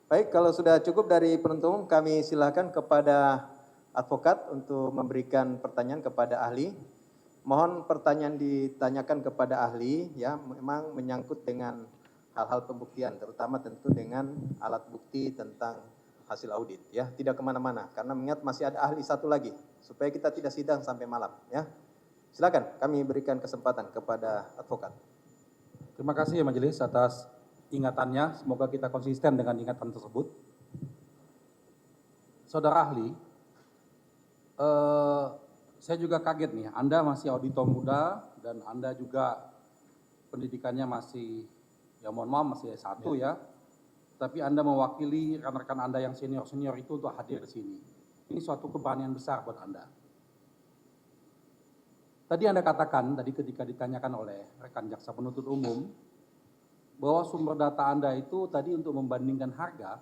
Baik, kalau sudah cukup dari penuntut umum, kami silakan kepada advokat untuk memberikan pertanyaan kepada ahli. Mohon pertanyaan ditanyakan kepada ahli, ya, memang menyangkut dengan hal-hal pembuktian, terutama tentu dengan alat bukti tentang hasil audit, ya. Tidak kemana-mana, karena mengingat masih ada ahli satu lagi, supaya kita tidak sidang sampai malam, ya. Silakan, kami berikan kesempatan kepada advokat. Terima kasih ya majelis atas ingatannya, semoga kita konsisten dengan ingatan tersebut. Saudara ahli, saya juga kaget nih, Anda masih auditor muda dan Anda juga pendidikannya masih, ya mohon maaf masih S1 ya. Tapi Anda mewakili rekan-rekan Anda yang senior-senior itu untuk hadir di sini. Ini suatu keberanian besar buat Anda. Tadi Anda katakan, tadi ketika ditanyakan oleh rekan jaksa penuntut umum, bahwa sumber data Anda itu tadi untuk membandingkan harga,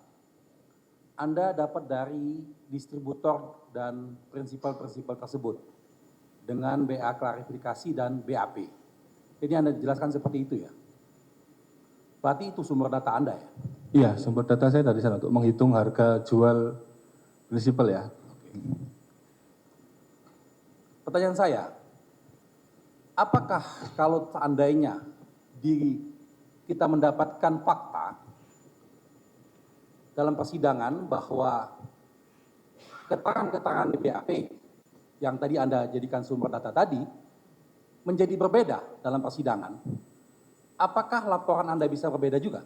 Anda dapat dari distributor dan prinsipal-prinsipal tersebut dengan BA klarifikasi dan BAP. Jadi Anda jelaskan seperti itu ya? Berarti itu sumber data Anda ya? Iya, sumber data saya dari sana untuk menghitung harga jual prinsipal ya. Pertanyaan saya, apakah kalau seandainya kita mendapatkan fakta dalam persidangan bahwa keterangan-keterangan di BAP yang tadi Anda jadikan sumber data tadi menjadi berbeda dalam persidangan, apakah laporan Anda bisa berbeda juga?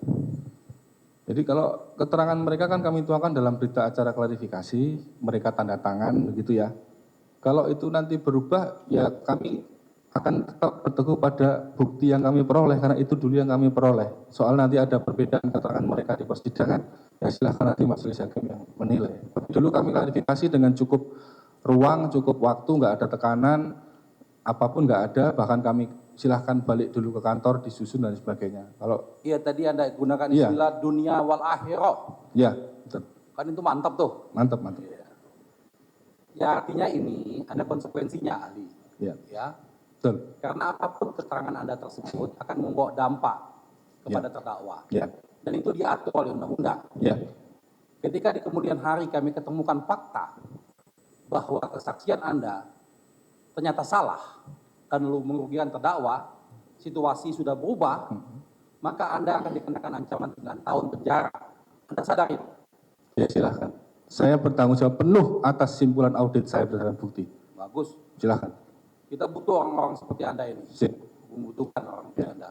Jadi kalau keterangan mereka kan kami tuangkan dalam berita acara klarifikasi, mereka tanda tangan begitu ya. Kalau itu nanti berubah, ya kami akan tetap berteguh pada bukti yang kami peroleh, karena itu dulu yang kami peroleh. Soal nanti ada perbedaan keterangan mereka di persidangan, ya silahkan nanti majelis hakim yang menilai. Dulu kami klarifikasi dengan cukup ruang, cukup waktu, nggak ada tekanan, apapun nggak ada, bahkan kami silahkan balik dulu ke kantor, disusun dan sebagainya. Kalau Iya tadi Anda gunakan istilah dunia wal akhirah. ya, betul. Kan itu mantap tuh. Mantap, mantap. Ya artinya ini ada konsekuensinya ahli. Ya, Ya. betul. Karena apapun keterangan Anda tersebut akan membawa dampak kepada terdakwa. Ya, Dan itu diatur oleh undang-undang. ya, Ketika di kemudian hari kami ketemukan fakta bahwa kesaksian Anda ternyata salah dan lalu merugikan terdakwa, situasi sudah berubah, maka Anda akan dikenakan ancaman 9 tahun penjara. Anda sadar itu? ya silahkan. Saya bertanggung jawab penuh atas simpulan audit saya berdasarkan bukti. Bagus. Silahkan. Kita butuh orang-orang seperti Anda ini. Sip. Membutuhkan orang seperti Anda.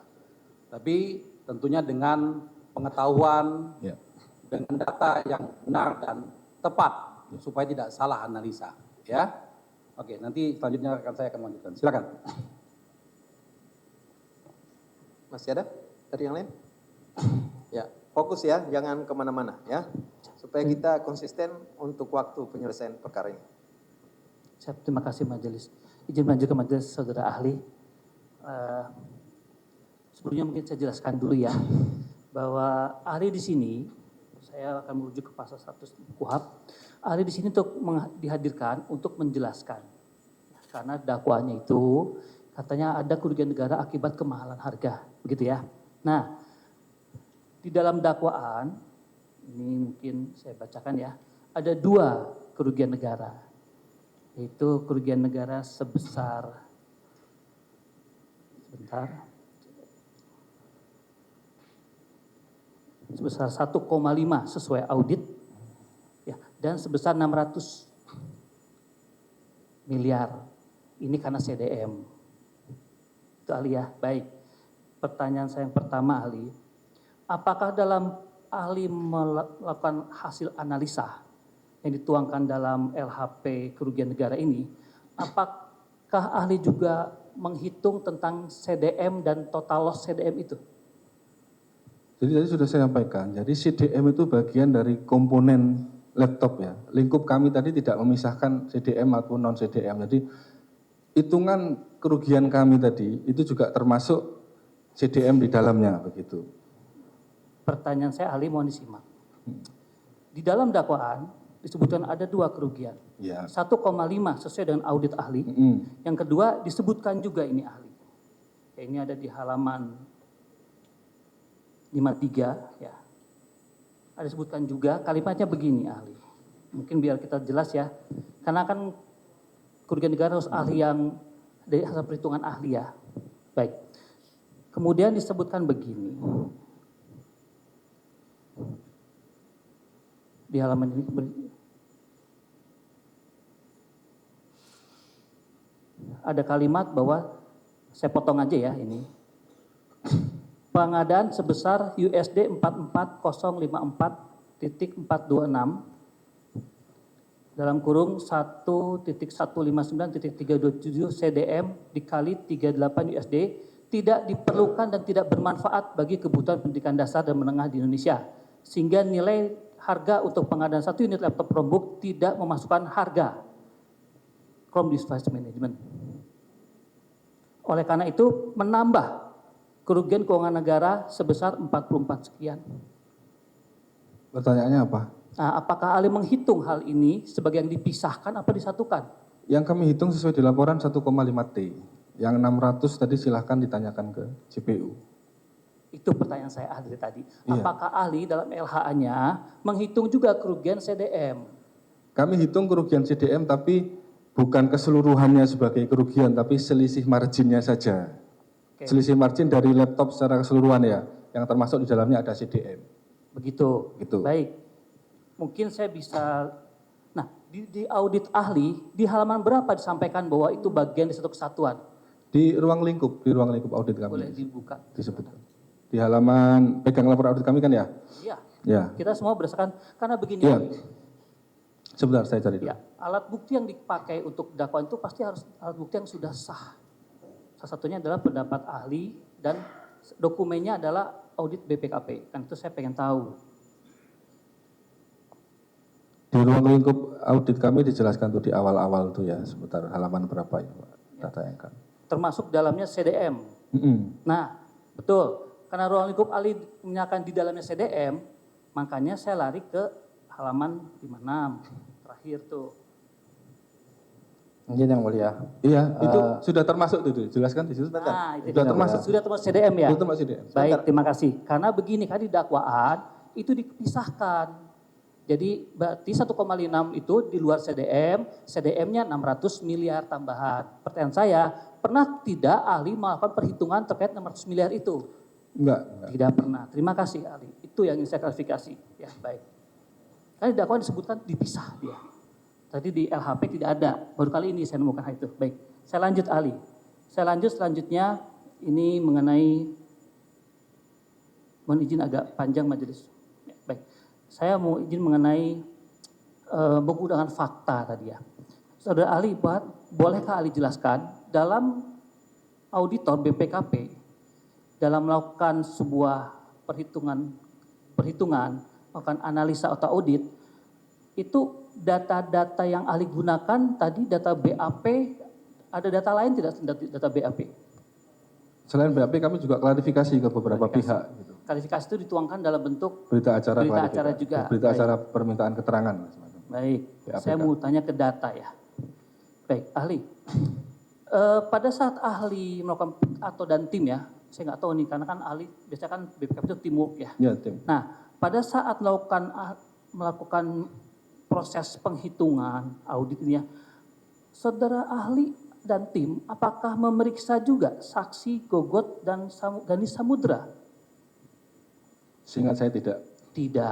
Tapi tentunya dengan pengetahuan, dengan data yang benar dan tepat, supaya tidak salah analisa. Ya. Oke, nanti selanjutnya rekan saya akan melanjutkan. Silakan. Masih ada dari yang lain? Ya, fokus ya, jangan kemana-mana ya, supaya kita konsisten untuk waktu penyelesaian perkara ini. Siap, terima kasih majelis. Izin maju ke majelis saudara ahli. Sebelumnya mungkin saya jelaskan dulu ya, bahwa ahli di sini, saya akan merujuk ke pasal 100 KUHP. Ahli di sini untuk dihadirkan untuk menjelaskan, karena dakwaannya itu katanya ada kerugian negara akibat kemahalan harga, begitu ya. Nah, di dalam dakwaan ini mungkin saya bacakan ya, ada 2 kerugian negara, yaitu kerugian negara sebesar sebesar 1,5 sesuai audit ya, dan sebesar 600 miliar. Ini karena CDM. Itu ahli ya. Baik. Pertanyaan saya yang pertama ahli, apakah dalam ahli melakukan hasil analisa yang dituangkan dalam LHP kerugian negara ini, apakah ahli juga menghitung tentang CDM dan total loss CDM itu? Jadi tadi sudah saya sampaikan, jadi CDM itu bagian dari komponen laptop ya. Lingkup kami tadi tidak memisahkan CDM maupun non CDM. Jadi hitungan kerugian kami tadi itu juga termasuk CDM di dalamnya begitu. Pertanyaan saya ahli mohon disimak. Di dalam dakwaan disebutkan ada 2 kerugian. Ya. 1,5 sesuai dengan audit ahli. Yang kedua disebutkan juga ini ahli. Ya, ini ada di halaman 53 ya. ada disebutkan juga kalimatnya begini ahli. Mungkin biar kita jelas ya. Karena kan kerugian negara harus ahli yang dari hasil perhitungan ahli ya. Baik. Kemudian disebutkan begini. Di halaman ini ada kalimat bahwa saya potong aja ya ini. Pengadaan sebesar USD 44054.426 dalam kurung 1.159.327 CDM dikali 38 USD tidak diperlukan dan tidak bermanfaat bagi kebutuhan pendidikan dasar dan menengah di Indonesia. Sehingga nilai harga untuk pengadaan 1 unit laptop Chromebook tidak memasukkan harga Chrome Device Management. Oleh karena itu menambah kerugian keuangan negara sebesar 44 sekian. Pertanyaannya apa? Nah, apakah ahli menghitung hal ini sebagai yang dipisahkan apa disatukan? Yang kami hitung sesuai di laporan 1,5 T. Yang 600 tadi silahkan ditanyakan ke JPU. Itu pertanyaan saya ahli tadi. Iya. Apakah ahli dalam LHA-nya menghitung juga kerugian CDM? Kami hitung kerugian CDM tapi bukan keseluruhannya sebagai kerugian, tapi selisih marginnya saja. Oke. Selisih margin dari laptop secara keseluruhan ya, yang termasuk di dalamnya ada CDM. Begitu. Gitu. Baik. Mungkin saya bisa, nah di audit ahli, di halaman berapa disampaikan bahwa itu bagian dari satu kesatuan? Di ruang lingkup audit kami. Boleh dibuka. Disebutkan. Di halaman pegang laporan audit kami kan ya? Iya. Ya. Kita semua berdasarkan, karena begini. Iya. Sebentar saya cari dulu. Ya, alat bukti yang dipakai untuk dakwaan itu pasti harus alat bukti yang sudah sah. Salah satunya adalah pendapat ahli dan dokumennya adalah audit BPKP. Kan itu saya pengen tahu. Di ruang lingkup audit kami dijelaskan tuh di awal-awal tuh ya, sebentar halaman berapa ya Pak? Kita tayangkan. Termasuk dalamnya CDM. Nah, betul. Karena ruang lingkup ahli menyatakan di dalamnya CDM, makanya saya lari ke halaman 56. Terakhir tuh. Izin yang mulia. Iya, itu sudah termasuk tuh, jelaskan di situ. Nah, itu Sudah termasuk. sudah termasuk CDM ya? Itu termasuk CDM. Baik, terima kasih. Karena begini kan di dakwaan itu dipisahkan. Jadi berarti 1,6 itu di luar CDM, CDM-nya 600 miliar tambahan. Pertanyaan saya, pernah tidak ahli melakukan perhitungan terkait 600 miliar itu? Enggak. Tidak pernah. Terima kasih ahli. Itu yang ingin saya klarifikasi. Ya, baik. Karena di dakwaan disebutkan dipisah dia. Tadi di LHP tidak ada. Baru kali ini saya menemukan hal itu. Baik. Saya lanjut ahli. Saya lanjut selanjutnya ini mengenai, mohon izin agak panjang majelis. Ya, baik. Saya mau izin mengenai menggunakan fakta tadi ya. Saudara ahli, bolehkah ahli jelaskan dalam auditor BPKP dalam melakukan sebuah perhitungan, melakukan analisa atau audit, itu data-data yang ahli gunakan tadi data BAP, ada data lain tidak data BAP? Selain BAP kami juga klarifikasi ke beberapa pihak. Gitu. Klarifikasi itu dituangkan dalam bentuk Berita acara juga. Berita Baik. acara permintaan keterangan. Baik, BAPK. saya mau tanya ke data ya. Baik, ahli. Pada saat ahli melakukan dan tim ya, saya nggak tahu nih karena kan ahli biasanya kan BPKP itu teamwork ya. Ya, tim. Nah, pada saat melakukan proses penghitungan audit ini ya, saudara ahli dan tim apakah memeriksa juga saksi Gogot dan Gani Samudra? Seingat saya tidak. Tidak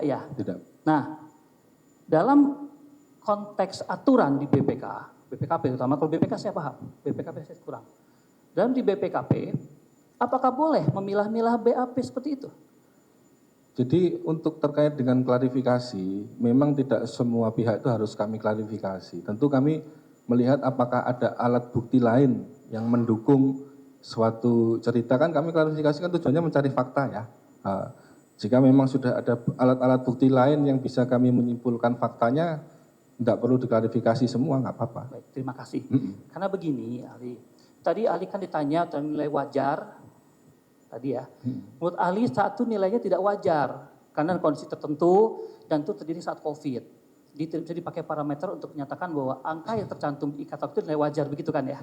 ya. Tidak. Nah, dalam konteks aturan di BPKP terutama, kalau BPK saya paham, BPKP saya kurang. Dalam di BPKP, apakah boleh memilah-milah BAP seperti itu? Jadi untuk terkait dengan klarifikasi, memang tidak semua pihak itu harus kami klarifikasi. Tentu kami melihat apakah ada alat bukti lain yang mendukung suatu cerita, kan kami klarifikasi kan tujuannya mencari fakta ya. Jika memang sudah ada alat-alat bukti lain yang bisa kami menyimpulkan faktanya, tidak perlu diklarifikasi semua, nggak apa-apa. Baik, terima kasih. Karena begini, ahli. Tadi ahli kan ditanya tentang nilai wajar, tadi ya. Menurut ahli saat itu nilainya tidak wajar, karena kondisi tertentu dan itu terjadi saat COVID. Jadi tidak bisa dipakai parameter untuk menyatakan bahwa angka yang tercantum di IKTOK itu nilai wajar, begitu kan ya?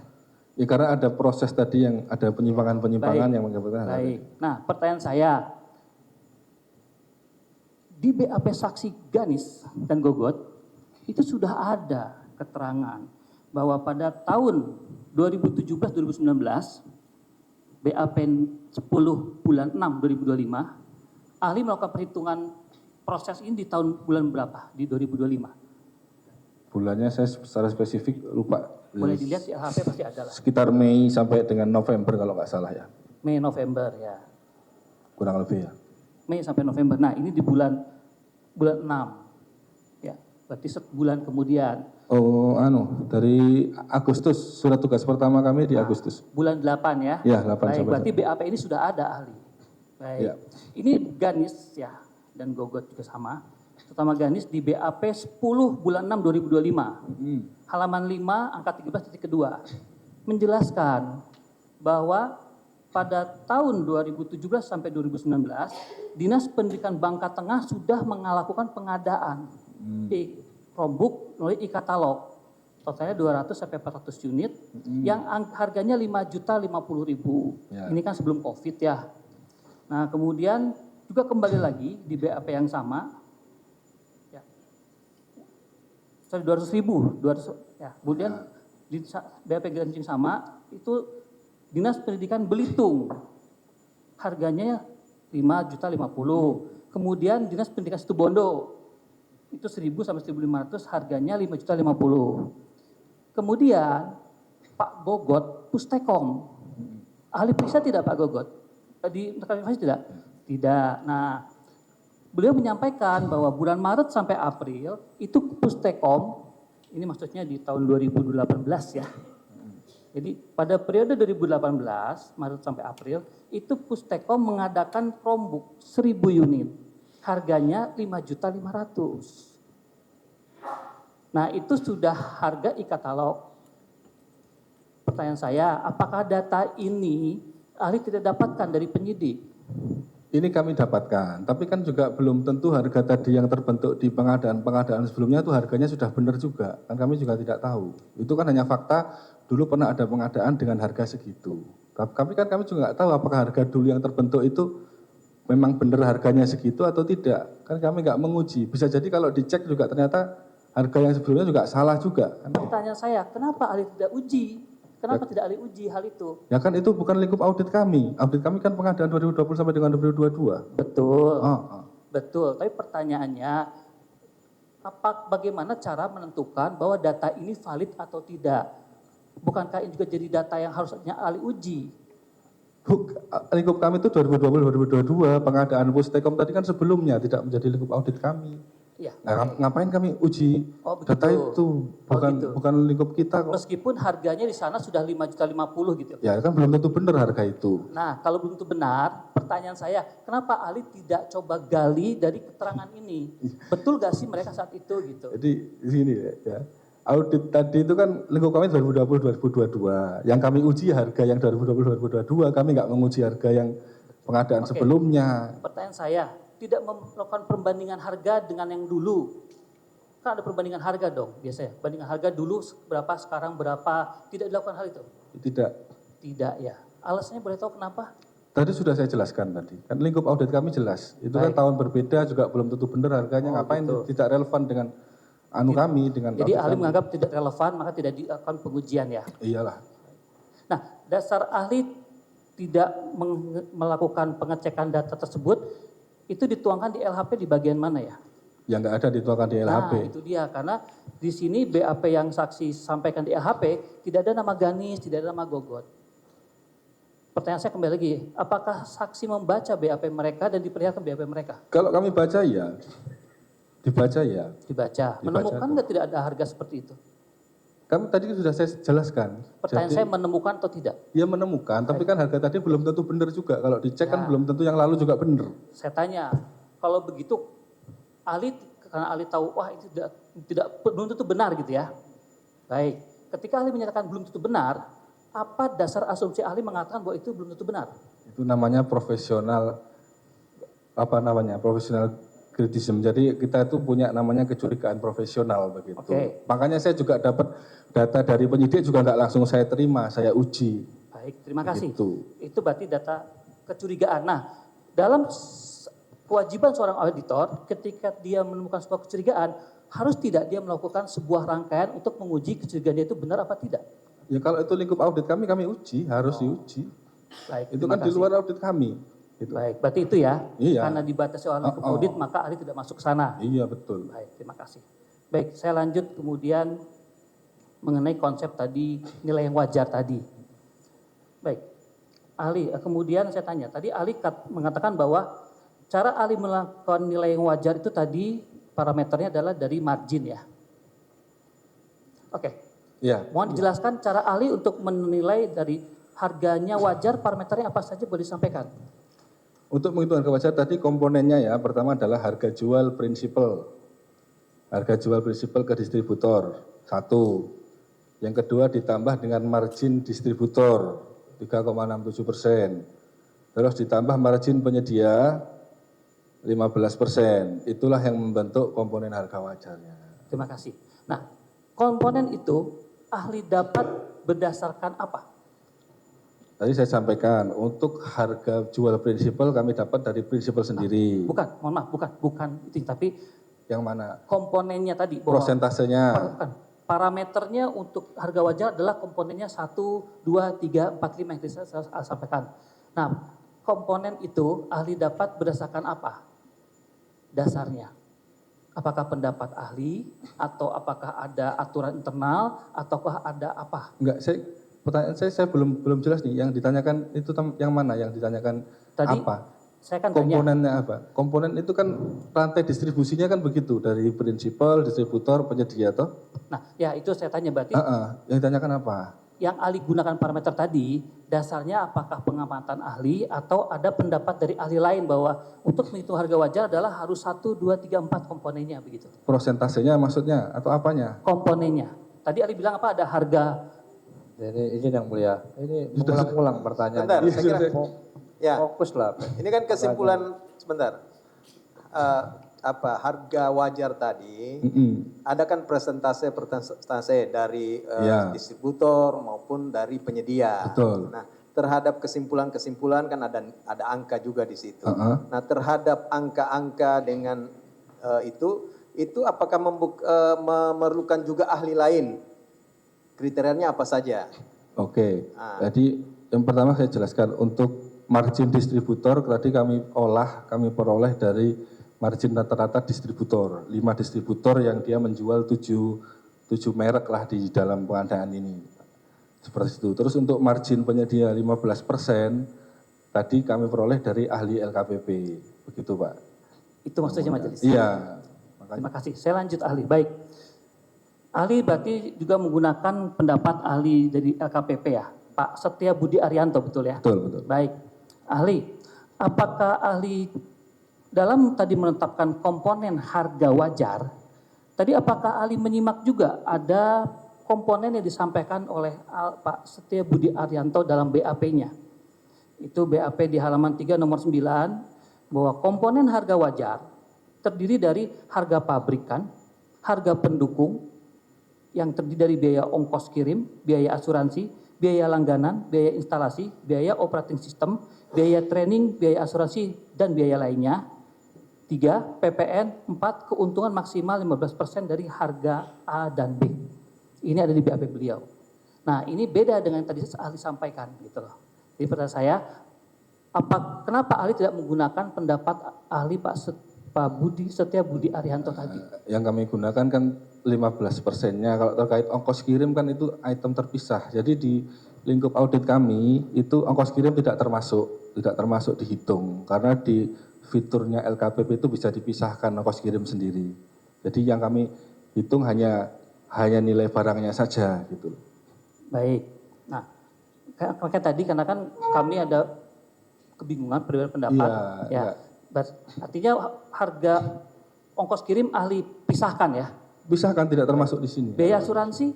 Ya karena ada proses tadi yang ada penyimpangan-penyimpangan Baik. yang menyebabkan hal Baik. itu. Nah, pertanyaan saya, di BAP saksi Ganis dan Gogot itu sudah ada keterangan bahwa pada tahun 2017-2019 BAP 10 bulan 6 2025 ahli melakukan perhitungan proses ini di tahun bulan berapa di 2025? Bulannya saya secara spesifik lupa. Boleh dilihat di LHP pasti ada lah. Sekitar Mei sampai dengan November kalau nggak salah ya. Mei November ya. Kurang lebih ya. Mei sampai November. Nah, ini di bulan 6. Ya, berarti bulan kemudian. Oh, dari Agustus, surat tugas pertama kami di Agustus. Bulan 8 ya. Ya, 8 Baik, sampai berarti BAP ini sudah ada ahli. Baik. Ya. Ini Ganis ya dan Gogot juga sama. Terutama Ganis di BAP 10 bulan 6 2025. Halaman 5 angka 13.2 menjelaskan bahwa pada tahun 2017 sampai 2019 Dinas Pendidikan Bangka Tengah sudah melakukan pengadaan Chromebook melalui e-katalog totalnya 200 sampai 400 unit yang harganya 5.050.000. Ya. Ini kan sebelum Covid ya. Nah, kemudian juga kembali lagi di BAP yang sama ya. 200.000, ya. Kemudian di BAP yang sama itu Dinas Pendidikan Belitung harganya 5.050.000. Kemudian Dinas Pendidikan Situbondo itu 1.000 sampai 1.500 harganya 5.050.000. Kemudian Pak Gogot Pustekom ahli periksa tidak Pak Gogot? Di Mahkamah tidak? Tidak. Nah, beliau menyampaikan bahwa bulan Maret sampai April itu Pustekom, ini maksudnya di tahun 2018 ya. Jadi pada periode 2018, Maret sampai April, itu Pustekom mengadakan Chromebook 1.000 unit. Harganya 5.500.000. Nah, itu sudah harga e-katalog. Pertanyaan saya, apakah data ini ahli tidak dapatkan dari penyidik? Ini kami dapatkan, tapi kan juga belum tentu harga tadi yang terbentuk di pengadaan sebelumnya itu harganya sudah benar juga. Kan kami juga tidak tahu. Itu kan hanya fakta, dulu pernah ada pengadaan dengan harga segitu. Tapi kami juga nggak tahu apakah harga dulu yang terbentuk itu memang benar harganya segitu atau tidak. Kan kami nggak menguji. Bisa jadi kalau dicek juga ternyata harga yang sebelumnya juga salah juga. Pertanyaan saya, kenapa ahli tidak uji? Kenapa tidak ahli uji hal itu? Ya kan itu bukan lingkup audit kami. Audit kami kan pengadaan 2020 sampai dengan 2022. Betul. Oh. Betul, tapi pertanyaannya bagaimana cara menentukan bahwa data ini valid atau tidak? Bukankah ini juga jadi data yang harusnya ahli uji? Lingkup kami itu 2020-2022, pengadaan Pustekom tadi kan sebelumnya tidak menjadi lingkup audit kami. Ya. Nah, ngapain kami uji data itu? Bukan lingkup kita kok. Meskipun harganya di sana sudah 5.050.000 gitu. Ya kan belum tentu benar harga itu. Nah, kalau belum tentu benar, pertanyaan saya, kenapa ahli tidak coba gali dari keterangan ini? Betul gak sih mereka saat itu gitu? Jadi di sini ya. Audit tadi itu kan lingkup kami 2020-2022. Yang kami uji harga yang 2020-2022, kami nggak menguji harga yang pengadaan sebelumnya. Pertanyaan saya, tidak melakukan perbandingan harga dengan yang dulu. Kan ada perbandingan harga dong biasanya. Bandingan harga dulu berapa, sekarang berapa. Tidak dilakukan hal itu? Tidak. Tidak ya. Alasannya boleh tahu kenapa? Tadi sudah saya jelaskan tadi. Kan lingkup audit kami jelas. Itu kan tahun berbeda juga belum tentu benar harganya. Ngapain gitu. Tidak relevan dengan kami. Jadi ahli menganggap tidak relevan maka tidak dilakukan pengujian ya? Iyalah. Nah, dasar ahli tidak melakukan pengecekan data tersebut itu dituangkan di LHP di bagian mana ya? Yang nggak ada dituangkan di LHP. Nah, itu dia. Karena di sini BAP yang saksi sampaikan di LHP tidak ada nama Ganis, tidak ada nama Gogot. Pertanyaan saya kembali lagi, apakah saksi membaca BAP mereka dan diperlihatkan BAP mereka? Kalau kami baca ya, dibaca ya. Dibaca. Menemukan nggak tidak ada harga seperti itu? Kami tadi sudah saya jelaskan. Pertanyaan saya menemukan atau tidak? Ya menemukan, tapi kan harga tadi belum tentu benar juga. Kalau dicek kan belum tentu yang lalu juga benar. Saya tanya, kalau begitu ahli, karena ahli tahu, wah itu belum tentu benar gitu ya. Baik, ketika ahli menyatakan belum tentu benar, apa dasar asumsi ahli mengatakan bahwa itu belum tentu benar? Itu namanya profesional, profesional kritisisme. Jadi kita itu punya namanya kecurigaan profesional begitu. Makanya saya juga dapat data dari penyidik juga nggak langsung saya terima, saya uji. Baik, terima kasih. Begitu. Itu berarti data kecurigaan. Nah, dalam kewajiban seorang auditor ketika dia menemukan sebuah kecurigaan, harus tidak dia melakukan sebuah rangkaian untuk menguji kecurigaan dia itu benar apa tidak? Ya kalau itu lingkup audit kami uji, harus diuji. Baik, Itu terima kan di kasih. luar audit kami. Gitu. Baik, berarti itu ya, Iya. karena dibatasi oleh lingkup audit maka ahli tidak masuk ke sana. Iya betul. Baik, terima kasih. Baik, saya lanjut kemudian mengenai konsep tadi nilai yang wajar tadi. Baik, ahli, kemudian saya tanya, tadi ahli mengatakan bahwa cara ahli melakukan nilai yang wajar itu tadi parameternya adalah dari margin ya. Oke, Iya. mohon dijelaskan cara ahli untuk menilai dari harganya wajar, parameternya apa saja boleh disampaikan? Untuk menghitung harga wajar tadi komponennya ya, pertama adalah harga jual prinsipal. Harga jual prinsipal ke distributor, 1. Yang kedua ditambah dengan margin distributor, 3,67%. Terus ditambah margin penyedia, 15%. Itulah yang membentuk komponen harga wajarnya. Terima kasih. Nah, komponen itu ahli dapat berdasarkan apa? Tadi saya sampaikan, untuk harga jual prinsipal kami dapat dari prinsipal sendiri. Bukan, mohon maaf, bukan itu, tapi Yang mana? komponennya tadi. Bahwa Prosentasenya. Bukan. Parameternya untuk harga wajar adalah komponennya 1, 2, 3, 4, 5 yang saya sampaikan. Nah, komponen itu ahli dapat berdasarkan apa? Dasarnya. Apakah pendapat ahli atau apakah ada aturan internal ataukah ada apa? Enggak, pertanyaan saya belum jelas nih. Yang ditanyakan itu yang mana? Yang ditanyakan Tadi apa? saya kan tanya, Komponennya apa? Komponen itu kan rantai distribusinya kan begitu, dari prinsipal, distributor, penyedia toh? nah ya itu saya tanya berarti Yang ditanyakan apa? yang ahli gunakan parameter tadi, dasarnya apakah pengamatan ahli atau ada pendapat dari ahli lain bahwa untuk menghitung harga wajar adalah harus 1, 2, 3, 4 komponennya begitu. Prosentasenya maksudnya atau apanya? Komponennya. Tadi ahli bilang apa ada harga. Jadi izin yang mulia, ini mengulang-ulang pertanyaan. Sebentar, saya kira ya. Fokus lah. Ini kan kesimpulan sebentar. Harga wajar tadi ada kan persentase dari Ya. distributor maupun dari penyedia. Betul. Nah, terhadap kesimpulan-kesimpulan kan ada angka juga di situ. Uh-uh. Nah, terhadap angka-angka dengan itu apakah memerlukan juga ahli lain? Kriterianya apa saja? Oke. Jadi yang pertama saya jelaskan untuk margin distributor tadi kami peroleh dari margin rata-rata distributor. 5 distributor yang dia menjual 7 merek lah di dalam pengadaan ini. Seperti itu. Terus untuk margin penyedia 15% tadi kami peroleh dari ahli LKPP. Begitu Pak. Itu maksudnya majelis. Iya. Terima kasih. Saya lanjut ahli. Baik. Ahli berarti juga menggunakan pendapat ahli dari LKPP ya. Pak Setia Budi Arianto betul ya? Betul. Baik. Ahli, apakah ahli dalam tadi menetapkan komponen harga wajar, tadi apakah ahli menyimak juga ada komponen yang disampaikan oleh Pak Setia Budi Arianto dalam BAP-nya? Itu BAP di halaman 3 nomor 9, bahwa komponen harga wajar terdiri dari harga pabrikan, harga pendukung, yang terdiri dari biaya ongkos kirim, biaya asuransi, biaya langganan, biaya instalasi, biaya operating system, biaya training, biaya asuransi, dan biaya lainnya. 3, PPN. 4, keuntungan maksimal 15% dari harga A dan B. Ini ada di BAP beliau. Nah, ini beda dengan yang tadi ahli sampaikan gitu loh. Jadi pertanyaan saya, kenapa ahli tidak menggunakan pendapat ahli Pak Setia Budi Arianto tadi? Yang kami gunakan kan 15%-nya. Kalau terkait ongkos kirim kan itu item terpisah. Jadi di lingkup audit kami itu ongkos kirim tidak termasuk dihitung karena di fiturnya LKPP itu bisa dipisahkan ongkos kirim sendiri. Jadi yang kami hitung hanya nilai barangnya saja gitu. Baik. Nah, kayak tadi karena kan kami ada kebingungan perbedaan pendapat. Iya. Artinya harga ongkos kirim ahli pisahkan ya. Pisahkan tidak termasuk di sini. Biaya asuransi?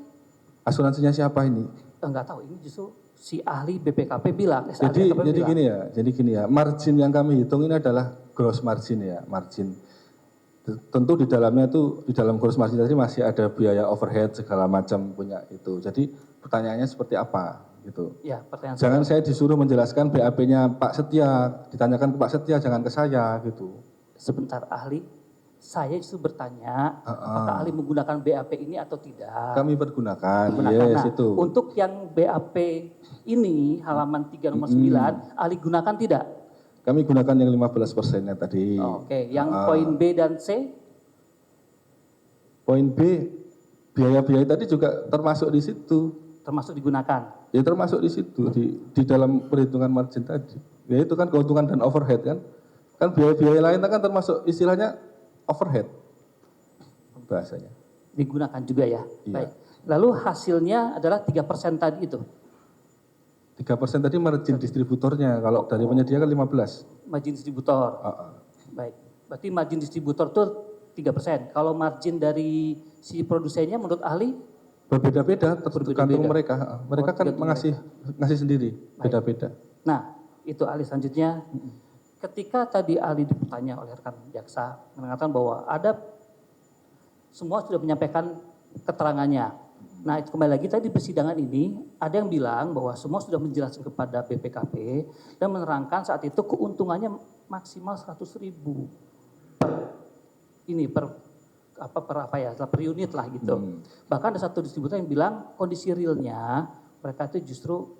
Asuransinya siapa ini? Enggak tahu, ini justru si ahli BPKP bilang. Jadi gini ya, margin yang kami hitung ini adalah gross margin ya, margin. Tentu di dalamnya itu, di dalam gross margin tadi masih ada biaya overhead segala macam punya itu. Jadi pertanyaannya seperti apa gitu. Ya, pertanyaan Jangan saya disuruh menjelaskan BAP-nya Pak Setia, ditanyakan ke Pak Setia, jangan ke saya gitu. Sebentar ahli, saya justru bertanya apakah ahli menggunakan BAP ini atau tidak. Kami pergunakan, Gunakan. yes Nah, itu. untuk yang BAP ini halaman 3 nomor 9, ahli gunakan tidak? Kami gunakan yang 15%-nya tadi. Oke, yang poin B dan C? Poin B, biaya-biaya tadi juga termasuk di situ. Termasuk digunakan. Ya termasuk di situ, di dalam perhitungan margin tadi. Ya itu kan keuntungan dan overhead kan. Kan biaya-biaya lain kan termasuk istilahnya overhead bahasanya. Digunakan juga ya. Iya. Baik. Lalu hasilnya adalah 3% tadi itu. 3% tadi margin distributornya, kalau dari penyedia kan 15. Margin distributor. Baik. Berarti margin distributor itu 3%. Kalau margin dari si produsennya menurut ahli? Berbeda-beda, tergantung Berbeda-beda. mereka. Mereka kan ngasih sendiri, beda-beda. Nah, itu ahli selanjutnya. Ketika tadi ahli ditanya oleh rekan jaksa mengatakan bahwa ada semua sudah menyampaikan keterangannya. Nah, itu kembali lagi tadi di persidangan ini ada yang bilang bahwa semua sudah menjelaskan kepada BPKP dan menerangkan saat itu keuntungannya maksimal 100.000 per unit lah gitu. Bahkan ada satu distributor yang bilang kondisi realnya mereka itu justru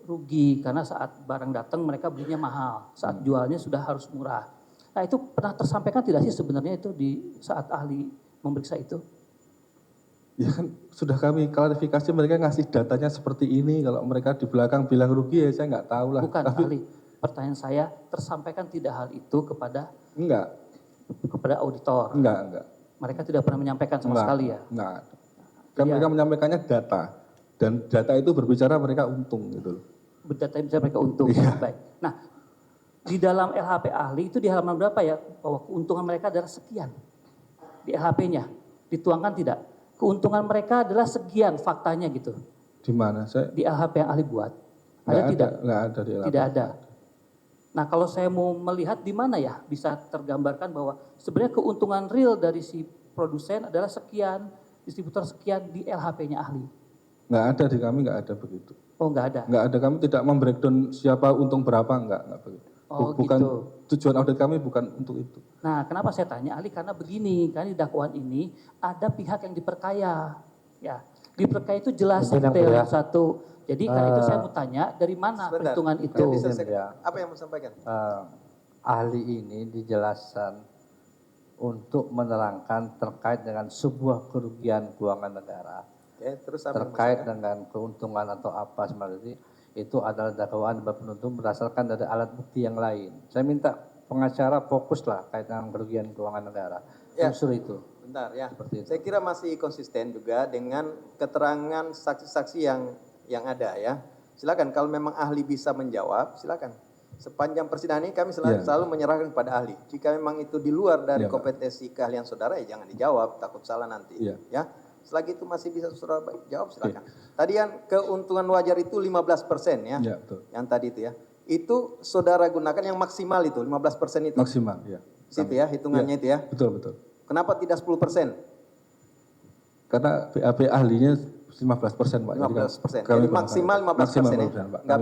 rugi karena saat barang datang mereka belinya mahal, saat jualnya sudah harus murah. Nah itu pernah tersampaikan tidak sih sebenarnya itu di saat ahli memeriksa itu? Ya kan sudah kami klarifikasi, mereka ngasih datanya seperti ini, kalau mereka di belakang bilang rugi ya saya nggak tahu lah. Bukan ahli, pertanyaan saya tersampaikan tidak hal itu kepada auditor? Enggak. Mereka tidak pernah menyampaikan sama sekali ya? Enggak. Kan mereka menyampaikannya data, dan data itu berbicara mereka untung gitu loh. Berdata bisa mereka untung. Iya. Baik. Nah, di dalam LHP ahli itu di halaman berapa ya bahwa keuntungan mereka adalah sekian? Di LHP-nya dituangkan tidak? Keuntungan mereka adalah sekian faktanya gitu. Di mana? Di LHP yang ahli buat. Ada tidak? Enggak ada di LHP. Tidak ada. Nah, kalau saya mau melihat di mana ya bisa tergambarkan bahwa sebenarnya keuntungan real dari si produsen adalah sekian, distributor sekian di LHP-nya ahli. Enggak ada di kami, enggak ada begitu. Oh, enggak ada. Enggak ada, kami tidak membreakdown siapa untung berapa, enggak begitu. Oh, bukan gitu. tujuan audit kami bukan untuk itu. Nah, kenapa saya tanya ahli? Karena begini, karena di dakwaan ini ada pihak yang diperkaya. Ya, diperkaya itu jelas detail satu. Jadi karena itu saya mau tanya dari mana perhitungan itu? Apa yang mau sampaikan? Ahli ini dijelaskan untuk menerangkan terkait dengan sebuah kerugian keuangan negara. Terus terkait dengan keuntungan atau apa seperti itu adalah dakwaan penuntut berdasarkan dari alat bukti yang lain. Saya minta pengacara fokuslah kait dengan kerugian keuangan negara. Unsur itu. Bentar ya. Seperti itu. Saya kira masih konsisten juga dengan keterangan saksi-saksi yang ada ya. Silakan kalau memang ahli bisa menjawab, silakan. Sepanjang persidangan ini kami selalu menyerahkan kepada ahli. Jika memang itu di luar dari kompetensi keahlian saudara ya jangan dijawab, takut salah nanti. Ya. Selagi itu masih bisa saudara jawab silakan. Tadi yang keuntungan wajar itu 15% ya. Ya, betul. Yang tadi itu ya. Itu saudara gunakan yang maksimal itu 15% itu. Maksimal, ya. Situ ya hitungannya itu ya. Betul. Kenapa tidak 10%? Karena BAP ahlinya 15% Pak. 15%. Jadi maksimal 15% ya. Pak. Nggak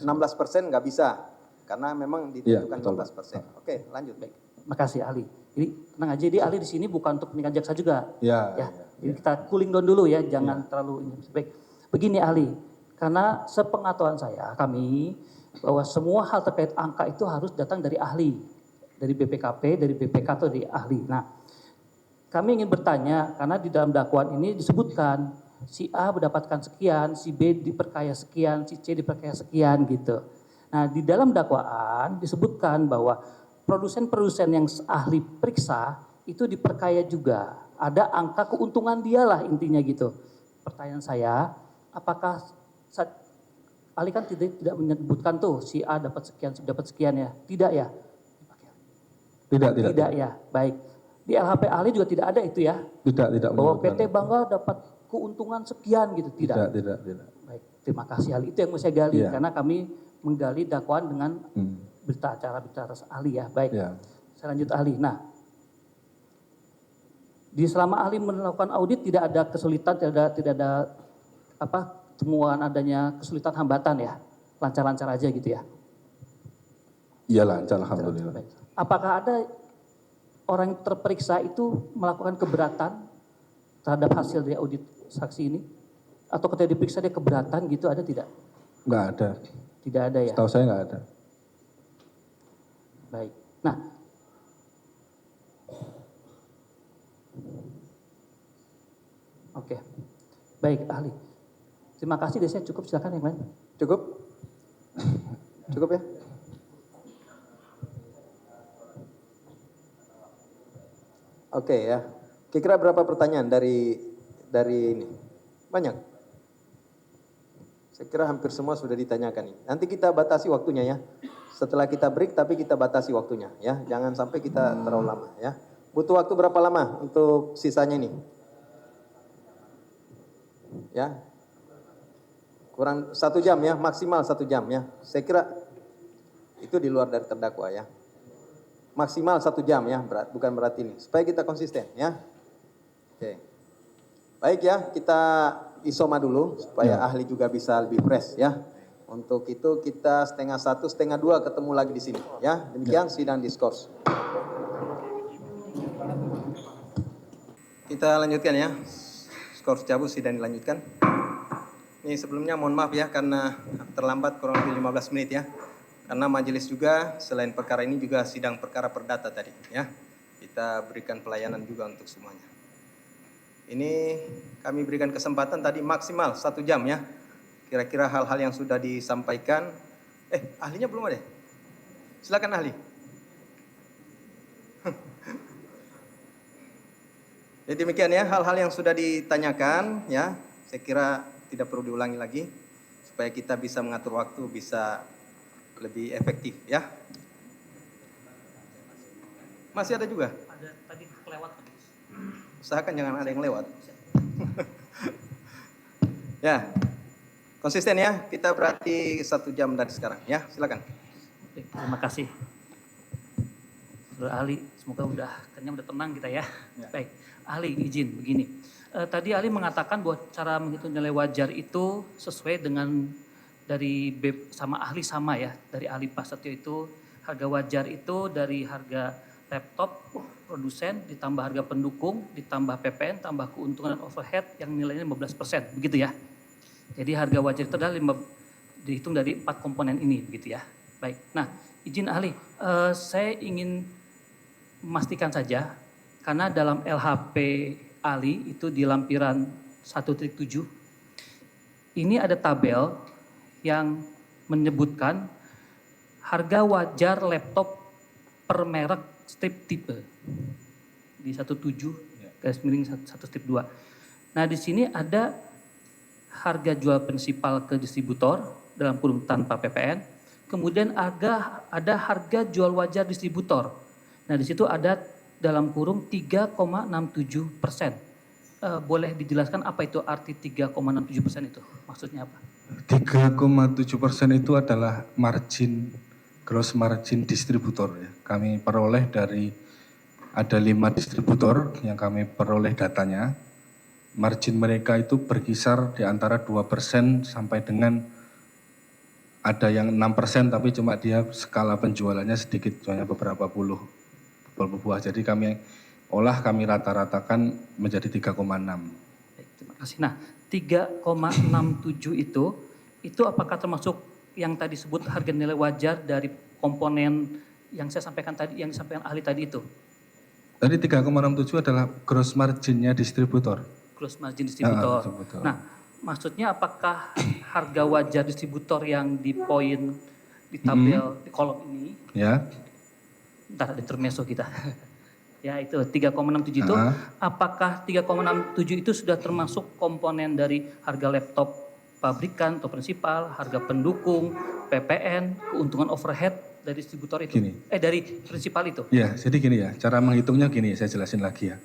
16% nggak bisa. Karena memang ditentukan 15%. Oke, lanjut. Baik. Makasih ahli. Jadi tenang aja, ahli di sini bukan untuk peningkatan jaksa juga. Ya. Jadi kita cooling down dulu ya, jangan terlalu ini. Baik. Begini ahli, karena sepengetahuan saya, kami bahwa semua hal terkait angka itu harus datang dari ahli, dari BPKP, dari BPK atau dari ahli. Nah, kami ingin bertanya karena di dalam dakwaan ini disebutkan si A mendapatkan sekian, si B diperkaya sekian, si C diperkaya sekian gitu. Nah, di dalam dakwaan disebutkan bahwa produsen-produsen yang ahli periksa itu diperkaya juga. Ada angka keuntungan dialah intinya gitu. Pertanyaan saya, apakah ahli kan tidak menyebutkan tuh si A dapat sekian ya? Tidak ya? Tidak ya. Baik. Di LHP ahli juga tidak ada itu ya? Tidak. Bahwa PT Bangga dapat keuntungan sekian gitu, tidak. Baik, terima kasih ahli. Itu yang mau saya gali karena kami menggali dakwaan dengan berita acara ahli ya. Baik. Saya lanjut ahli. Nah, di selama ahli melakukan audit tidak ada kesulitan, tidak ada temuan adanya kesulitan hambatan ya. Lancar-lancar aja gitu ya. Iya lancar alhamdulillah. Baik. Apakah ada orang terperiksa itu melakukan keberatan terhadap hasil dari audit saksi ini? Atau ketika diperiksa dia keberatan gitu, ada tidak? Nggak ada. Tidak ada ya? Setahu saya nggak ada. Baik. Nah, oke. Baik, ahli. Terima kasih, saya cukup, silakan yang lain. Cukup? Cukup ya? Oke ya. Kira-kira berapa pertanyaan dari ini? Banyak? Saya kira hampir semua sudah ditanyakan ini. Nanti kita batasi waktunya ya. Setelah kita break tapi kita batasi waktunya ya. Jangan sampai kita terlalu lama ya. Butuh waktu berapa lama untuk sisanya ini? Ya. Kurang 1 jam ya, maksimal 1 jam ya. Saya kira itu di luar dari terdakwa ya. Maksimal 1 jam ya, bukan berarti ini. Supaya kita konsisten ya. Oke. Baik ya, kita isoma dulu supaya ahli juga bisa lebih fresh ya. Untuk itu kita 1:30, 1:30 ketemu lagi di sini ya. Demikian sidang diskurs. Kita lanjutkan ya. Skors cabut sidang dilanjutkan. Ini sebelumnya mohon maaf ya karena terlambat kurang lebih 15 menit ya. Karena majelis juga selain perkara ini juga sidang perkara perdata tadi ya. Kita berikan pelayanan juga untuk semuanya. Ini kami berikan kesempatan tadi maksimal 1 jam ya. Kira-kira hal-hal yang sudah disampaikan. Ahlinya belum ada? Silakan ahli. Jadi demikian ya hal-hal yang sudah ditanyakan ya. Saya kira tidak perlu diulangi lagi supaya kita bisa mengatur waktu bisa lebih efektif ya. Masih ada juga? Ada tadi kelewat. Usahakan jangan ada yang lewat. Ya, konsisten ya. Kita berarti 1 jam dari sekarang ya. Silakan. Baik, terima kasih. Saudara ahli, semoga kenyang udah tenang kita ya. Baik, ahli izin begini. Tadi ahli mengatakan bahwa cara menghitung nilai wajar itu sesuai dengan dari sama ahli sama ya. Dari ahli Pak Setio itu harga wajar itu dari harga laptop produsen ditambah harga pendukung ditambah PPN tambah keuntungan dan overhead yang nilainya 15%, begitu ya. Jadi harga wajar itu adalah dihitung dari 4 komponen ini begitu ya. Baik. Nah, izin ahli, saya ingin memastikan saja karena dalam LHP ahli itu di lampiran 1.7 ini ada tabel yang menyebutkan harga wajar laptop per merek strip tipe di 17/1/2. Nah, di sini ada harga jual prinsipal ke distributor dalam kurung tanpa PPN, kemudian ada harga jual wajar distributor. Nah, di situ ada dalam kurung 3,67%. Boleh dijelaskan apa itu arti 3,67% itu? Maksudnya apa? 3,7% itu adalah gross margin distributor ya. Kami peroleh dari ada 5 distributor yang kami peroleh datanya. Margin mereka itu berkisar di antara 2% sampai dengan ada yang 6% tapi cuma dia skala penjualannya sedikit, hanya beberapa puluh buah. Jadi kami rata-ratakan menjadi 3,6. Baik, terima kasih. Nah, 3,67 itu apakah termasuk yang tadi sebut harga nilai wajar dari komponen yang saya sampaikan tadi, yang disampaikan ahli tadi itu? Tadi 3,67 adalah gross marginnya distributor. Gross margin distributor. Distributor. Nah, maksudnya apakah harga wajar distributor yang di poin di tabel di kolom ini? Ya. Ntar ada intermezzo kita. Ya itu 3,67 itu, apakah 3,67 itu sudah termasuk komponen dari harga laptop pabrikan atau prinsipal, harga pendukung, PPN, keuntungan overhead dari distributor itu? Gini. Dari prinsipal itu? Ya, jadi gini ya, cara menghitungnya gini, saya jelasin lagi ya.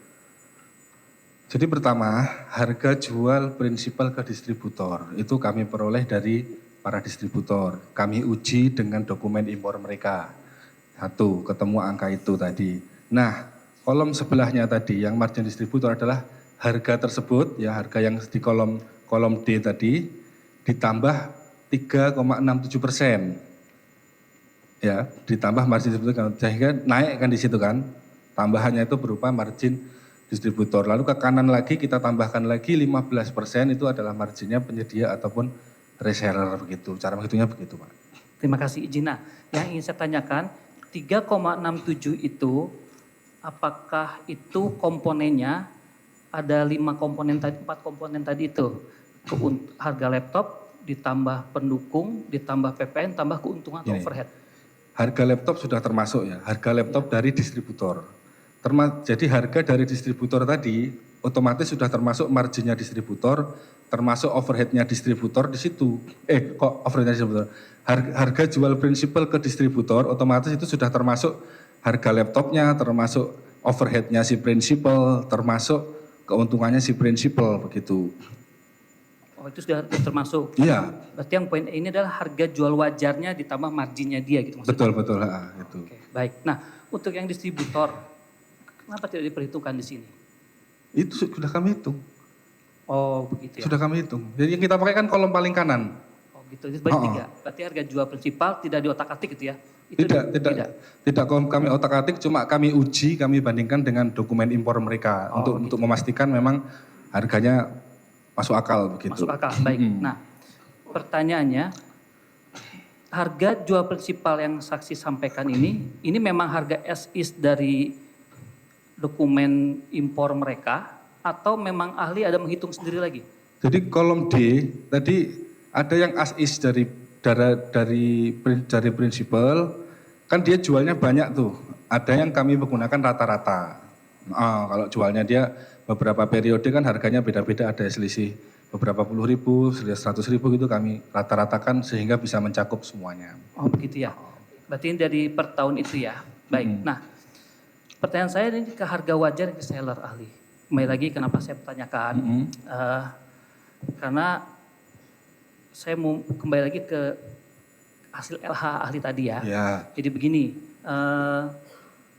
Jadi pertama, harga jual prinsipal ke distributor itu kami peroleh dari para distributor. Kami uji dengan dokumen impor mereka. 1, ketemu angka itu tadi. Nah, kolom sebelahnya tadi yang margin distributor adalah harga tersebut, ya harga yang di kolom D tadi ditambah 3,67%. Ya, ditambah margin distributor sehingga naik kan di situ kan. Tambahannya itu berupa margin distributor. Lalu ke kanan lagi kita tambahkan lagi 15% itu adalah marginnya penyedia ataupun reseller begitu. Cara menghitungnya begitu, Pak. Terima kasih izin. Nah, yang ingin saya tanyakan 3,67 itu apakah itu komponennya ada 5 komponen tadi, 4 komponen tadi itu, harga laptop ditambah pendukung, ditambah PPN, tambah keuntungan atau overhead. Harga laptop sudah termasuk ya, harga laptop dari distributor. Jadi harga dari distributor tadi otomatis sudah termasuk marginnya distributor, termasuk overheadnya distributor di situ. Kok overheadnya distributor? Harga jual prinsipal ke distributor otomatis itu sudah termasuk harga laptopnya, termasuk overheadnya si prinsipal, termasuk keuntungannya si prinsipal begitu. Oh itu sudah termasuk. Iya. Berarti yang poin ini adalah harga jual wajarnya ditambah marginnya dia gitu maksudnya. Betul, itu. Oke, baik. Nah, untuk yang distributor, kenapa tidak diperhitungkan di sini? Itu sudah kami hitung. Oh begitu ya. Sudah kami hitung. Jadi yang kita pakai kan kolom paling kanan. Oh gitu, itu berarti tiga. Berarti harga jual prinsipal tidak diotak-atik gitu ya? Itu Tidak kami otak-atik, cuma kami uji, kami bandingkan dengan dokumen impor mereka untuk memastikan memang harganya masuk akal begitu. Masuk akal, baik. Nah, pertanyaannya, harga jual prinsipal yang saksi sampaikan ini memang harga as is dari dokumen impor mereka atau memang ahli ada menghitung sendiri lagi? Jadi kolom D tadi ada yang as is dari prinsipal, kan dia jualnya banyak tuh. Ada yang kami menggunakan rata-rata. Kalau jualnya dia beberapa periode kan harganya beda-beda, ada selisih beberapa puluh ribu, 100 ribu gitu kami rata-ratakan sehingga bisa mencakup semuanya. Oh begitu ya. Berarti ini dari per tahun itu ya. Baik. Nah, pertanyaan saya ini ke harga wajar ke seller ahli. Kembali lagi kenapa saya pertanyakan. Karena saya mau kembali lagi ke hasil LH ahli tadi ya. Jadi begini,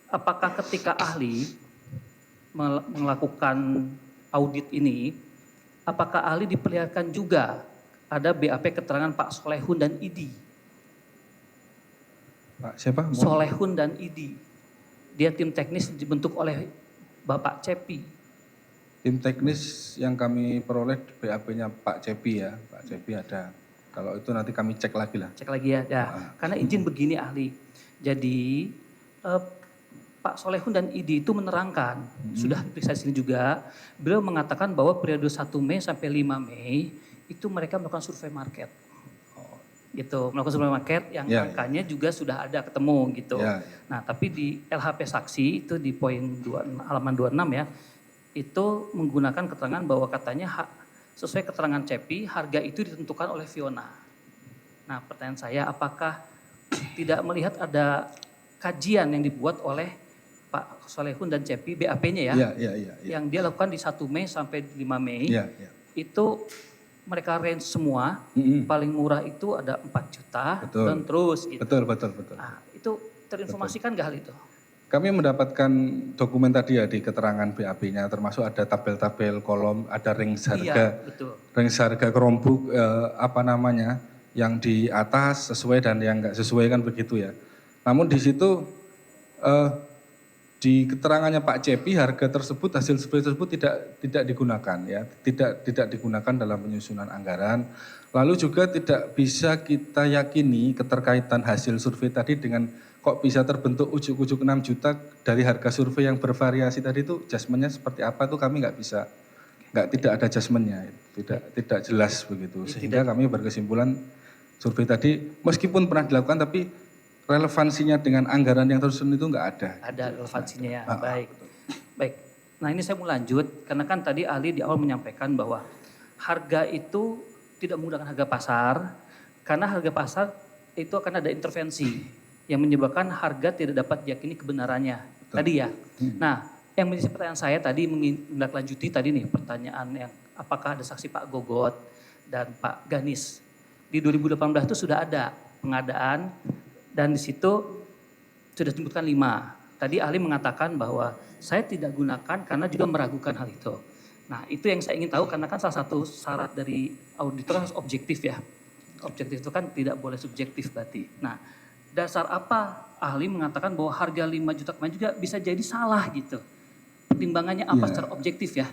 apakah ketika ahli melakukan audit ini, apakah ahli diperlihatkan juga ada BAP keterangan Pak Solehun dan Idi? Pak siapa? Solehun dan Idi. Dia tim teknis dibentuk oleh Bapak Cepi. Tim teknis yang kami peroleh BAP-nya Pak Cepi ya. Pak Cepi ada. Kalau itu nanti kami cek lagi lah. Cek lagi ya. Karena izin begini ahli. Jadi Pak Solehun dan Idi itu menerangkan, sudah diperiksa di sini juga, beliau mengatakan bahwa periode 1 Mei sampai 5 Mei itu mereka melakukan survei market. Gitu, melakukan survei market yang angkanya juga sudah ada ketemu gitu. Nah, tapi di LHP saksi itu di poin halaman 26 ya, itu menggunakan keterangan bahwa katanya sesuai keterangan Cepi, harga itu ditentukan oleh Fiona. Nah, pertanyaan saya apakah tidak melihat ada kajian yang dibuat oleh Pak Solehun dan Cepi, BAP-nya ya, yang dia lakukan di 1 Mei sampai 5 Mei, itu mereka range semua, paling murah itu ada 4 juta, dan terus gitu. Betul. Nah, itu terinformasikan nggak hal itu? Kami mendapatkan dokumen tadi ya di keterangan BAP-nya, termasuk ada tabel-tabel kolom, ada range harga, range harga kerombuk, yang di atas sesuai dan yang nggak sesuai kan begitu ya. Namun di situ di keterangannya Pak Cepi harga tersebut, hasil survei tersebut tidak digunakan ya, tidak digunakan dalam penyusunan anggaran. Lalu juga tidak bisa kita yakini keterkaitan hasil survei tadi dengan kok bisa terbentuk ujuk-ujuk 6 juta dari harga survei yang bervariasi tadi itu adjustment-nya seperti apa itu kami tidak ada adjustment-nya, tidak jelas begitu. Sehingga kami berkesimpulan survei tadi meskipun pernah dilakukan tapi relevansinya dengan anggaran yang tersusun itu enggak ada. Ada relevansinya ya, baik. Baik, nah ini saya mau lanjut, karena kan tadi ahli di awal menyampaikan bahwa harga itu tidak menggunakan harga pasar, karena harga pasar itu akan ada intervensi yang menyebabkan harga tidak dapat diyakini kebenarannya. Betul. Tadi ya. Nah, yang menjadi pertanyaan saya tadi menindaklanjuti tadi nih pertanyaan yang apakah ada saksi Pak Gogot dan Pak Ganis. Di 2018 itu sudah ada pengadaan dan di situ sudah disebutkan 5. Tadi ahli mengatakan bahwa saya tidak gunakan karena juga meragukan hal itu. Nah itu yang saya ingin tahu karena kan salah satu syarat dari auditor harus objektif ya. Objektif itu kan tidak boleh subjektif berarti. Nah dasar apa ahli mengatakan bahwa harga 5 juta kemarin juga bisa jadi salah gitu. Pertimbangannya apa secara objektif ya?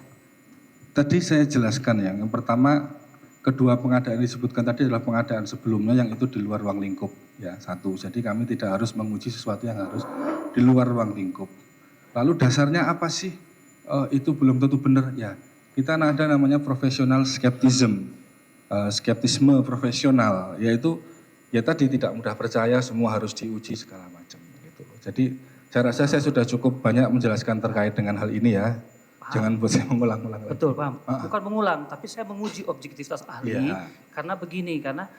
Tadi saya jelaskan ya, yang pertama kedua pengadaan yang disebutkan tadi adalah pengadaan sebelumnya yang itu di luar ruang lingkup ya satu. Jadi kami tidak harus menguji sesuatu yang harus di luar ruang lingkup. Lalu dasarnya apa sih? Itu belum tentu benar ya. Kita ada namanya professional skeptism, skeptisme profesional, yaitu ya tadi tidak mudah percaya, semua harus diuji segala macam. Gitu. Jadi saya rasa saya sudah cukup banyak menjelaskan terkait dengan hal ini ya. Jangan buat saya mengulang-ulang lagi. Betul, paham. Bukan mengulang, tapi saya menguji objektivitas ahli. Ya. Karena begini, karena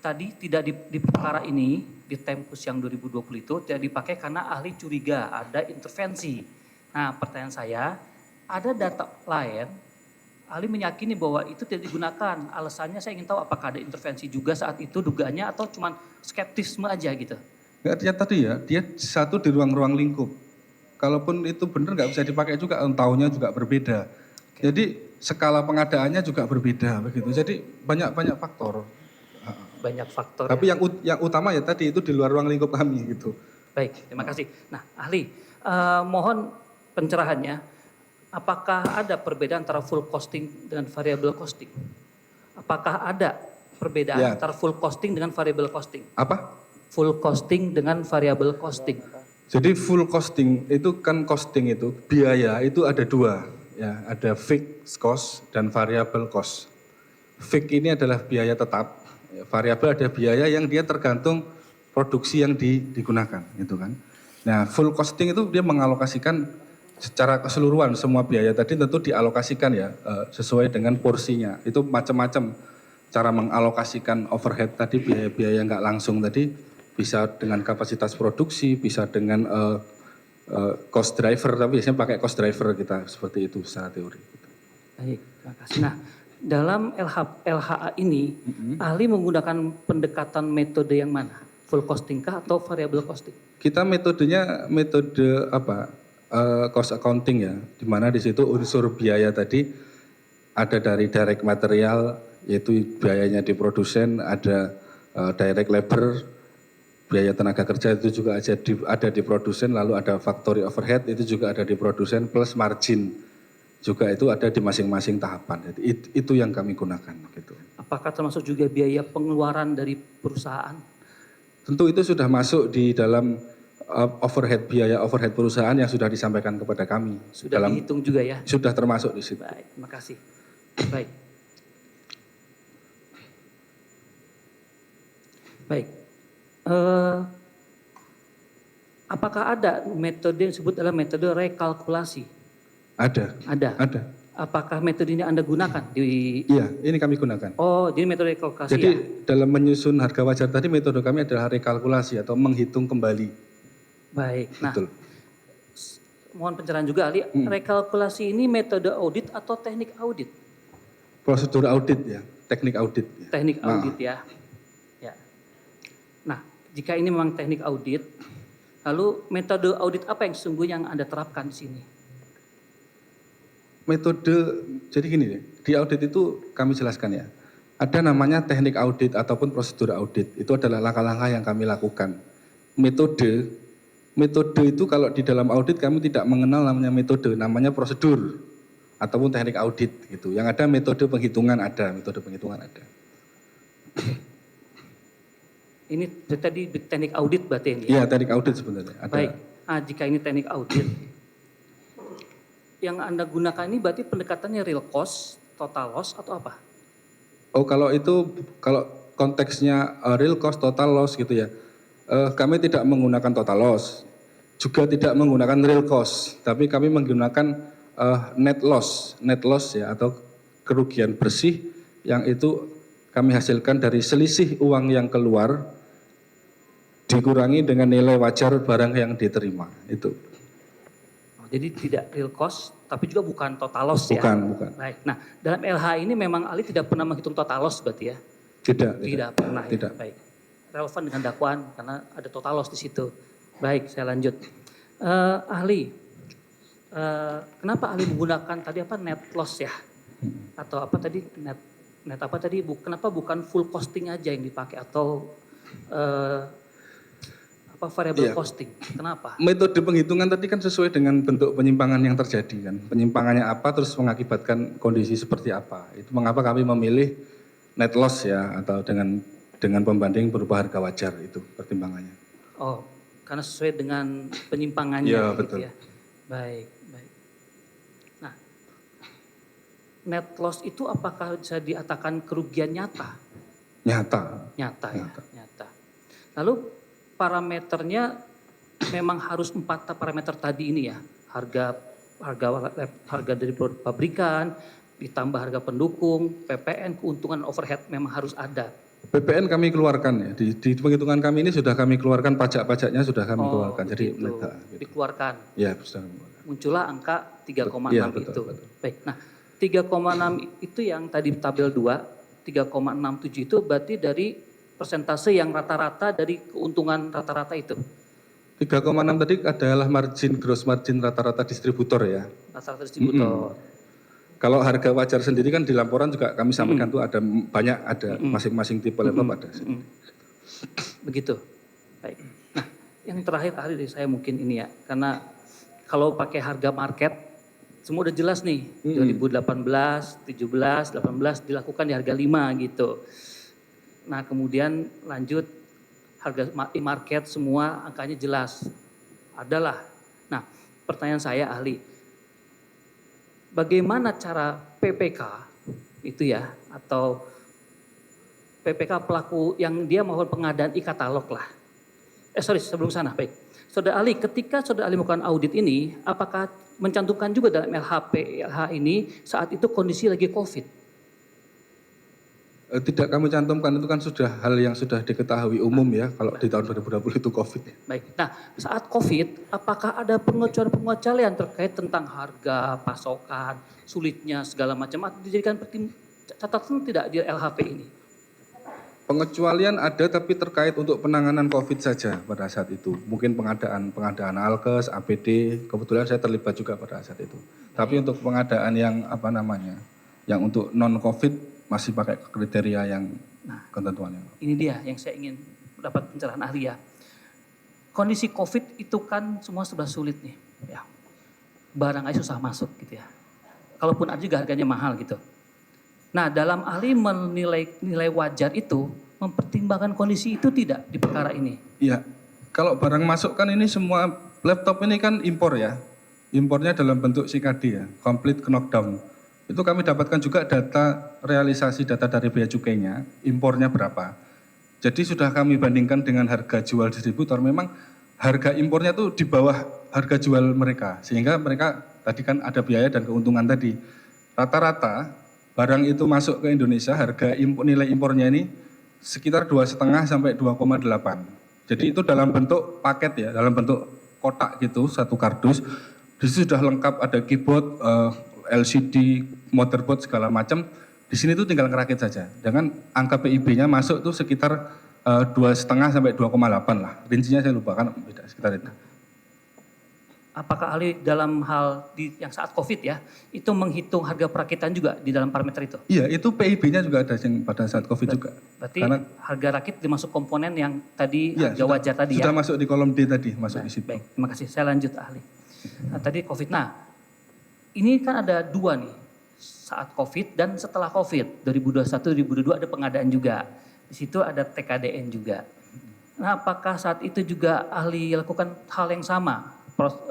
tadi tidak di perkara ini, di Tempus yang 2020 itu tidak dipakai karena ahli curiga ada intervensi. Nah pertanyaan saya, ada data lain, ahli meyakini bahwa itu tidak digunakan. Alasannya saya ingin tahu apakah ada intervensi juga saat itu dugaannya atau cuma skeptisme aja gitu. Enggak, dia tadi ya, dia satu di ruang-ruang lingkup. Kalaupun itu benar nggak bisa dipakai juga, tahunnya juga berbeda. Jadi skala pengadaannya juga berbeda begitu. Jadi banyak faktor. Banyak faktor. Tapi ya. yang utama ya tadi itu di luar ruang lingkup kami gitu. Baik, terima kasih. Nah, ahli, mohon pencerahannya. Apakah ada perbedaan antara full costing dengan variable costing? Apakah ada perbedaan Ya. antara full costing dengan variable costing? Apa? Full costing dengan variable costing. Jadi full costing itu kan costing itu biaya itu ada dua ya, ada fixed cost dan variable cost. Fixed ini adalah biaya tetap, variabel ada biaya yang dia tergantung produksi yang digunakan gitu kan. Nah full costing itu dia mengalokasikan secara keseluruhan semua biaya tadi tentu dialokasikan ya sesuai dengan porsinya. Itu macam-macam cara mengalokasikan overhead tadi, biaya-biaya nggak langsung tadi. Bisa dengan kapasitas produksi, bisa dengan cost driver, tapi biasanya pakai cost driver kita seperti itu secara teori. Baik, terima kasih. Nah, dalam LHA ini, ahli menggunakan pendekatan metode yang mana? Full costing kah atau variable costing? Kita metodenya metode apa? Cost accounting ya, di mana di situ unsur biaya tadi ada dari direct material, yaitu biayanya di produsen, ada direct labor, biaya tenaga kerja itu juga ada di produsen, lalu ada factory overhead itu juga ada di produsen, plus margin juga itu ada di masing-masing tahapan. Jadi itu yang kami gunakan gitu. Apakah termasuk juga biaya pengeluaran dari perusahaan? Tentu itu sudah masuk di dalam biaya overhead perusahaan yang sudah disampaikan kepada kami. Sudah dihitung juga ya? Sudah termasuk di situ. Baik, terima kasih. Baik. Baik. Apakah ada metode yang disebut adalah metode rekalkulasi? Ada. Ada. Apakah metode ini Anda gunakan di? Iya, ini kami gunakan. Oh, jadi metode rekalkulasi. Jadi ya? dalam menyusun harga wajar tadi metode kami adalah rekalkulasi atau menghitung kembali. Baik. Nah, Betul. mohon pencerahan juga ahli. Rekalkulasi ini metode audit atau teknik audit? Prosedur audit ya, teknik audit. Ya. Teknik Nah. audit ya. Ya. Nah, jika ini memang teknik audit, lalu metode audit apa yang sesungguhnya yang Anda terapkan di sini? Metode, jadi gini deh, di audit itu kami jelaskan ya. Ada namanya teknik audit ataupun prosedur audit. Itu adalah langkah-langkah yang kami lakukan. Metode itu kalau di dalam audit kami tidak mengenal namanya metode, namanya prosedur ataupun teknik audit gitu. Yang ada metode penghitungan ada. Ini tadi teknik audit berarti ini? Iya, teknik audit sebenarnya. Ada. Baik, jika ini teknik audit, yang Anda gunakan ini berarti pendekatannya real cost, total loss atau apa? Oh, kalau konteksnya real cost, total loss gitu ya. Kami tidak menggunakan total loss, juga tidak menggunakan real cost, tapi kami menggunakan net loss ya atau kerugian bersih yang itu kami hasilkan dari selisih uang yang keluar dikurangi dengan nilai wajar barang yang diterima itu. Jadi tidak real cost, tapi juga bukan total loss ya? Bukan. Baik. Nah, dalam LH ini memang ahli tidak pernah menghitung total loss berarti ya? Tidak Pernah tidak. ya? Baik. Relevan dengan dakwaan karena ada total loss di situ. Baik, saya lanjut. Ahli, kenapa ahli menggunakan tadi apa net loss ya? Atau apa tadi net apa tadi? Kenapa bukan full costing aja yang dipakai atau variable Iya. costing? Kenapa? Metode penghitungan tadi kan sesuai dengan bentuk penyimpangan yang terjadi kan. Penyimpangannya apa terus mengakibatkan kondisi seperti apa. Itu mengapa kami memilih net loss ya atau dengan pembanding berupa harga wajar itu pertimbangannya. Oh, karena sesuai dengan penyimpangannya Iya, gitu betul. ya. Baik, baik. Nah, net loss itu apakah bisa dikatakan kerugian nyata? Nyata. Nyata ya, nyata. Lalu parameternya memang harus 4 parameter tadi ini ya. Harga dari produk pabrikan, ditambah harga pendukung, PPN, keuntungan overhead memang harus ada. PPN kami keluarkan ya, di penghitungan kami ini sudah kami keluarkan, pajak-pajaknya sudah kami keluarkan, jadi begitu. mereka gitu. Dikeluarkan. Ya, sudah kami keluarkan. Muncullah angka 3,6 Iya, betul, itu. betul. Baik, nah 3,6 itu yang tadi tabel 2, 3,67 itu berarti dari persentase yang rata-rata dari keuntungan rata-rata itu. 3,6 tadi adalah gross margin rata-rata distributor ya. Rata-rata distributor. Kalau harga wajar sendiri kan di laporan juga kami sampaikan tuh ada banyak, ada masing-masing tipe laptop ada. Begitu. Baik. Nah, yang terakhir ahli dari saya mungkin ini ya, karena kalau pakai harga market semua udah jelas nih. 2018, 17, 18 dilakukan di harga 5 gitu. Nah, kemudian lanjut harga market semua angkanya jelas. Adalah. Nah, pertanyaan saya ahli, bagaimana cara PPK itu ya, atau PPK pelaku yang dia melakukan pengadaan e-katalog lah. Sebelum sana, baik. Saudara ahli, ketika saudara ahli melakukan audit ini, apakah mencantumkan juga dalam LH ini saat itu kondisi lagi COVID? Tidak kami cantumkan, itu kan sudah hal yang sudah diketahui umum ya, kalau di tahun 2020 itu COVID ya. Baik, nah saat COVID, apakah ada pengecualian terkait tentang harga, pasokan, sulitnya segala macam, atau dijadikan catatan tidak di LHP ini? Pengecualian ada tapi terkait untuk penanganan COVID saja pada saat itu. Mungkin pengadaan alkes, APD, kebetulan saya terlibat juga pada saat itu. Tapi untuk pengadaan yang yang untuk non COVID masih pakai kriteria yang ketentuannya. Ini dia yang saya ingin dapat pencerahan ahli ya. Kondisi COVID itu kan semua sudah sulit nih, ya. Barang aja susah masuk gitu ya. Kalaupun ada juga harganya mahal gitu. Nah, dalam ahli nilai wajar itu mempertimbangkan kondisi itu tidak di perkara ini? Iya, kalau barang masuk kan ini semua laptop ini kan impor ya. Impornya dalam bentuk CKD ya, complete knockdown. Itu kami dapatkan juga data realisasi data dari bea cukainya, impornya berapa. Jadi sudah kami bandingkan dengan harga jual distributor, memang harga impornya tuh di bawah harga jual mereka. Sehingga mereka tadi kan ada biaya dan keuntungan tadi. Rata-rata barang itu masuk ke Indonesia, harga nilai impornya ini sekitar 2,5 sampai 2,8. Jadi itu dalam bentuk paket ya, dalam bentuk kotak gitu, satu kardus. Di situ sudah lengkap, ada keyboard, LCD, motherboard segala macam. Di sini tuh tinggal ngerakit saja. Dengan angka PIB-nya masuk tuh sekitar 2,5 sampai 2,8 lah. Rincinya saya lupa kan, beda sekitar itu. Apakah ahli dalam hal yang saat COVID ya, itu menghitung harga perakitan juga di dalam parameter itu? Iya, itu PIB-nya juga ada yang pada saat COVID juga. Berarti Karena, harga rakit dimasuk komponen yang tadi ya, harga wajar tadi ya? sudah masuk di kolom D tadi, masuk di situ. Baik, terima kasih. Saya lanjut ahli. Nah, tadi COVID. Nah, ini kan ada dua nih, saat COVID dan setelah COVID. 2021-2022 ada pengadaan juga. Di situ ada TKDN juga. Nah, apakah saat itu juga ahli lakukan hal yang sama?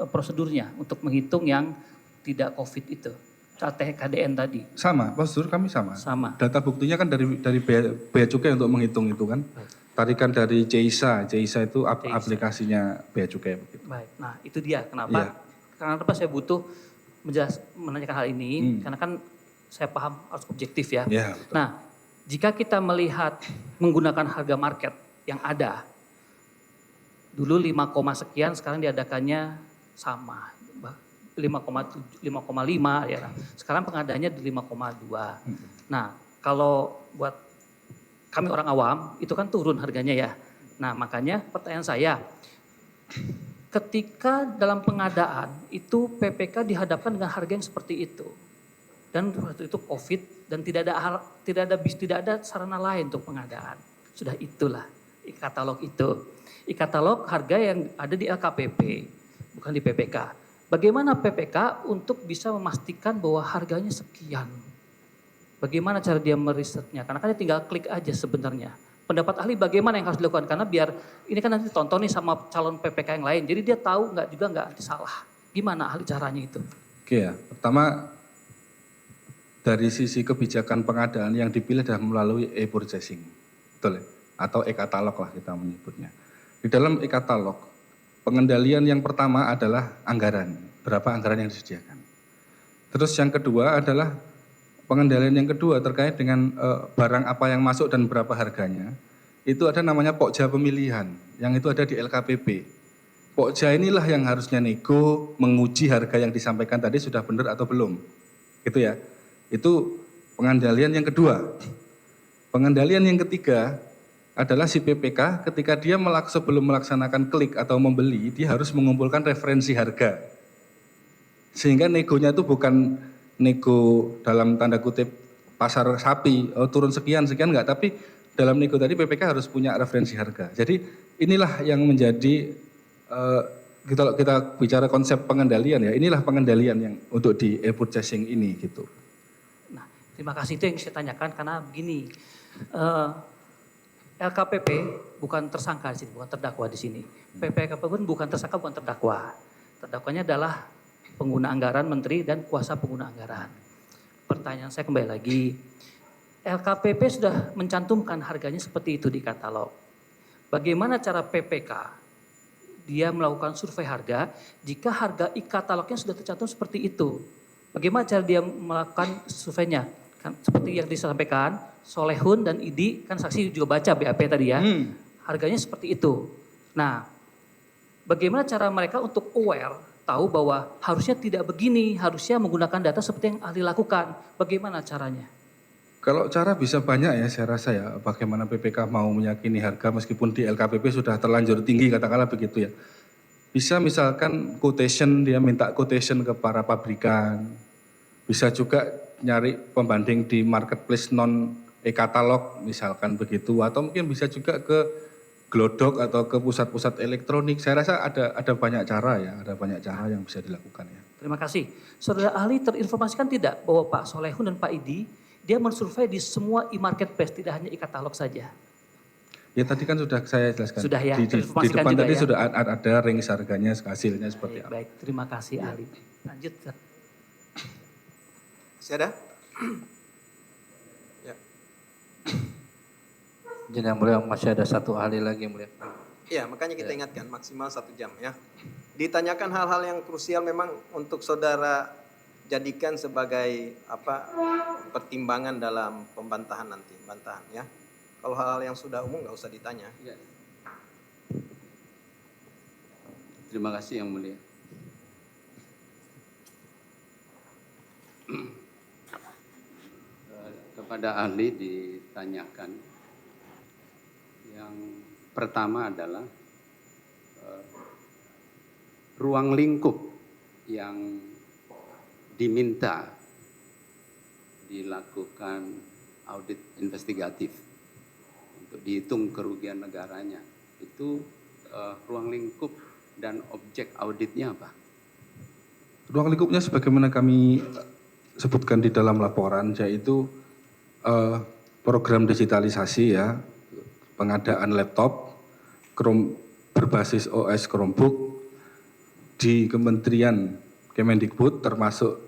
Prosedurnya untuk menghitung yang tidak COVID itu, saat TKDN tadi? Sama, prosedur kami sama. Sama. Data buktinya kan dari bea cukai untuk menghitung itu kan. Tarikan dari CISA itu aplikasinya bea cukai begitu. Baik, nah itu dia kenapa? Iya. Kenapa saya butuh menanyakan hal ini, karena kan saya paham harus objektif ya. Ya, betul. Nah, jika kita melihat menggunakan harga market yang ada, dulu 5, sekian, sekarang diadakannya sama, 5,5 ya. Sekarang pengadaannya di 5,2. Nah, kalau buat kami orang awam, itu kan turun harganya ya. Nah, makanya pertanyaan saya, ketika dalam pengadaan itu PPK dihadapkan dengan harga yang seperti itu, dan waktu itu COVID dan tidak ada sarana lain untuk pengadaan, sudah itulah katalog itu. e-katalog harga yang ada di LKPP, bukan di PPK. Bagaimana PPK untuk bisa memastikan bahwa harganya sekian? Bagaimana cara dia merisetnya? Karena kan dia tinggal klik aja sebenarnya. Pendapat ahli bagaimana yang harus dilakukan? Karena biar ini kan nanti tonton nih sama calon PPK yang lain. Jadi dia tahu nggak nanti salah. Gimana ahli caranya itu? Oke ya, pertama dari sisi kebijakan pengadaan yang dipilih adalah melalui e-purchasing, betul ya? Atau e-katalog lah kita menyebutnya. Di dalam e-katalog, pengendalian yang pertama adalah anggaran, berapa anggaran yang disediakan. Terus yang kedua adalah pengendalian yang kedua terkait dengan barang apa yang masuk dan berapa harganya. Itu ada namanya pokja pemilihan, yang itu ada di LKPP. Pokja inilah yang harusnya nego, menguji harga yang disampaikan tadi sudah benar atau belum. Gitu ya. Itu pengendalian yang kedua. Pengendalian yang ketiga adalah si PPK ketika dia sebelum melaksanakan klik atau membeli, dia harus mengumpulkan referensi harga. Sehingga negonya itu bukan nego dalam tanda kutip pasar sapi, turun sekian enggak, tapi dalam nego tadi PPK harus punya referensi harga. Jadi inilah yang menjadi kalau kita bicara konsep pengendalian ya, inilah pengendalian yang untuk di e-purchasing ini gitu. Nah, terima kasih, itu yang saya tanyakan karena begini, LKPP bukan tersangka di sini, bukan terdakwa di sini. PPK pun bukan tersangka, bukan terdakwa. Terdakwanya adalah pengguna anggaran, menteri dan kuasa pengguna anggaran. Pertanyaan saya kembali lagi, LKPP sudah mencantumkan harganya seperti itu di katalog. Bagaimana cara PPK dia melakukan survei harga jika harga e-katalognya sudah tercantum seperti itu? Bagaimana cara dia melakukan surveinya? Kan seperti yang disampaikan, Solehun dan Idi, kan saksi juga baca BAP tadi ya, harganya seperti itu. Nah, bagaimana cara mereka untuk aware, tahu bahwa harusnya tidak begini, harusnya menggunakan data seperti yang ahli lakukan. Bagaimana caranya? Kalau cara bisa banyak ya, saya rasa ya, bagaimana PPK mau meyakini harga meskipun di LKPP sudah terlanjur tinggi, katakanlah begitu ya. Bisa misalkan quotation, dia minta quotation ke para pabrikan. Bisa juga nyari pembanding di marketplace non e-katalog misalkan begitu, atau mungkin bisa juga ke Glodok atau ke pusat-pusat elektronik. Saya rasa ada banyak cara ya, ada banyak cara yang bisa dilakukan ya. Terima kasih. Saudara ahli terinformasikan tidak bahwa Pak Solehun dan Pak Idi dia mensurvei di semua e-marketplace, tidak hanya e-katalog saja? Ya tadi kan sudah saya jelaskan. Sudah ya, di depan tadi ya? Sudah ada range harganya, hasilnya seperti apa. Baik, terima kasih ahli. Lanjut. Masih ada? Ya. Jadi yang mulia masih ada satu ahli lagi yang mulia. Iya, makanya kita ingatkan maksimal 1 jam ya. Ditanyakan hal-hal yang krusial memang untuk saudara jadikan sebagai pertimbangan dalam pembantahan nanti, bantahan ya. Kalau hal-hal yang sudah umum nggak usah ditanya. Ya. Terima kasih yang mulia. Kepada ahli ditanyakan. Yang pertama adalah ruang lingkup yang diminta dilakukan audit investigatif untuk dihitung kerugian negaranya. Itu ruang lingkup dan objek auditnya apa? Ruang lingkupnya sebagaimana kami sebutkan di dalam laporan, yaitu program digitalisasi ya, pengadaan laptop berbasis OS Chromebook di Kementerian Kemendikbud, termasuk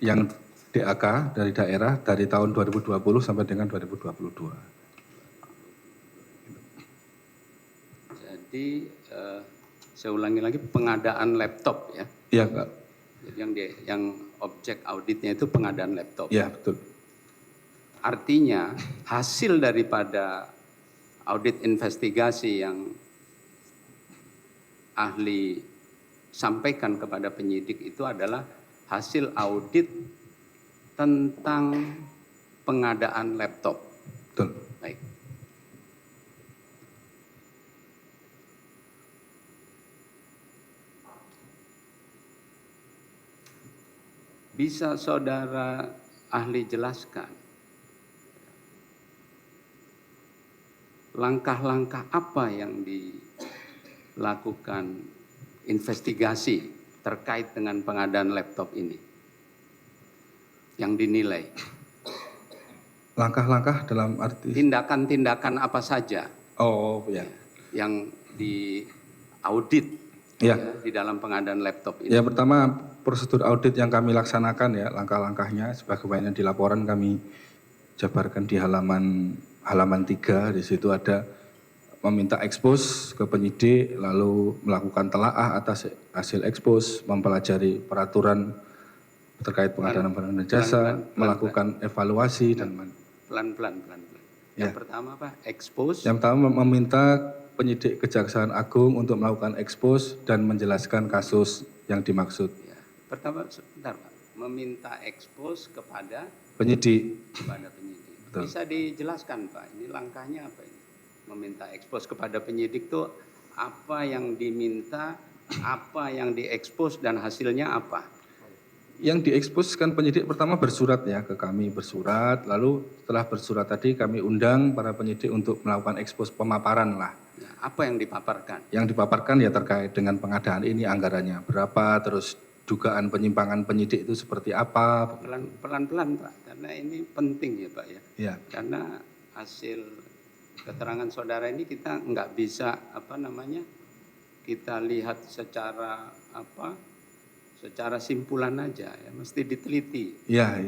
yang DAK dari daerah dari tahun 2020 sampai dengan 2022. Jadi saya ulangi lagi, pengadaan laptop ya? Iya, Pak. Jadi yang objek auditnya itu pengadaan laptop. Iya, betul. Artinya hasil daripada audit investigasi yang ahli sampaikan kepada penyidik itu adalah hasil audit tentang pengadaan laptop. Betul. Baik. Bisa saudara ahli jelaskan langkah-langkah apa yang lakukan investigasi terkait dengan pengadaan laptop ini yang dinilai? Langkah-langkah dalam arti... Tindakan-tindakan apa saja Oh ya. yang diaudit Ya. di dalam pengadaan laptop ini? Ya, pertama prosedur audit yang kami laksanakan ya, langkah-langkahnya sebagaimana di laporan kami jabarkan di halaman 3. Di situ ada meminta ekspos ke penyidik, lalu melakukan telaah atas hasil ekspos, mempelajari peraturan terkait pengadaan barang dan jasa, melakukan evaluasi dan Pelan-pelan. Ya. Yang pertama apa? Expose. yang pertama meminta penyidik Kejaksaan Agung untuk melakukan ekspos dan menjelaskan kasus yang dimaksud. Ya. Pertama, sebentar Pak. Meminta expose kepada Penyidik. penyidik. Betul. Bisa dijelaskan Pak, ini langkahnya apa ini? Meminta expose kepada penyidik itu apa yang diminta, apa yang diekspos dan hasilnya apa? Yang dieksposkan penyidik pertama bersurat ya ke kami, bersurat, lalu setelah bersurat tadi kami undang para penyidik untuk melakukan ekspos pemaparan lah. Ya, apa yang dipaparkan? Yang dipaparkan ya terkait dengan pengadaan ini anggarannya berapa, terus dugaan penyimpangan penyidik itu seperti apa. Pelan-pelan Pak, karena ini penting ya Pak ya. Ya. Karena hasil keterangan saudara ini kita nggak bisa kita lihat secara simpulan aja ya, mesti diteliti. Iya.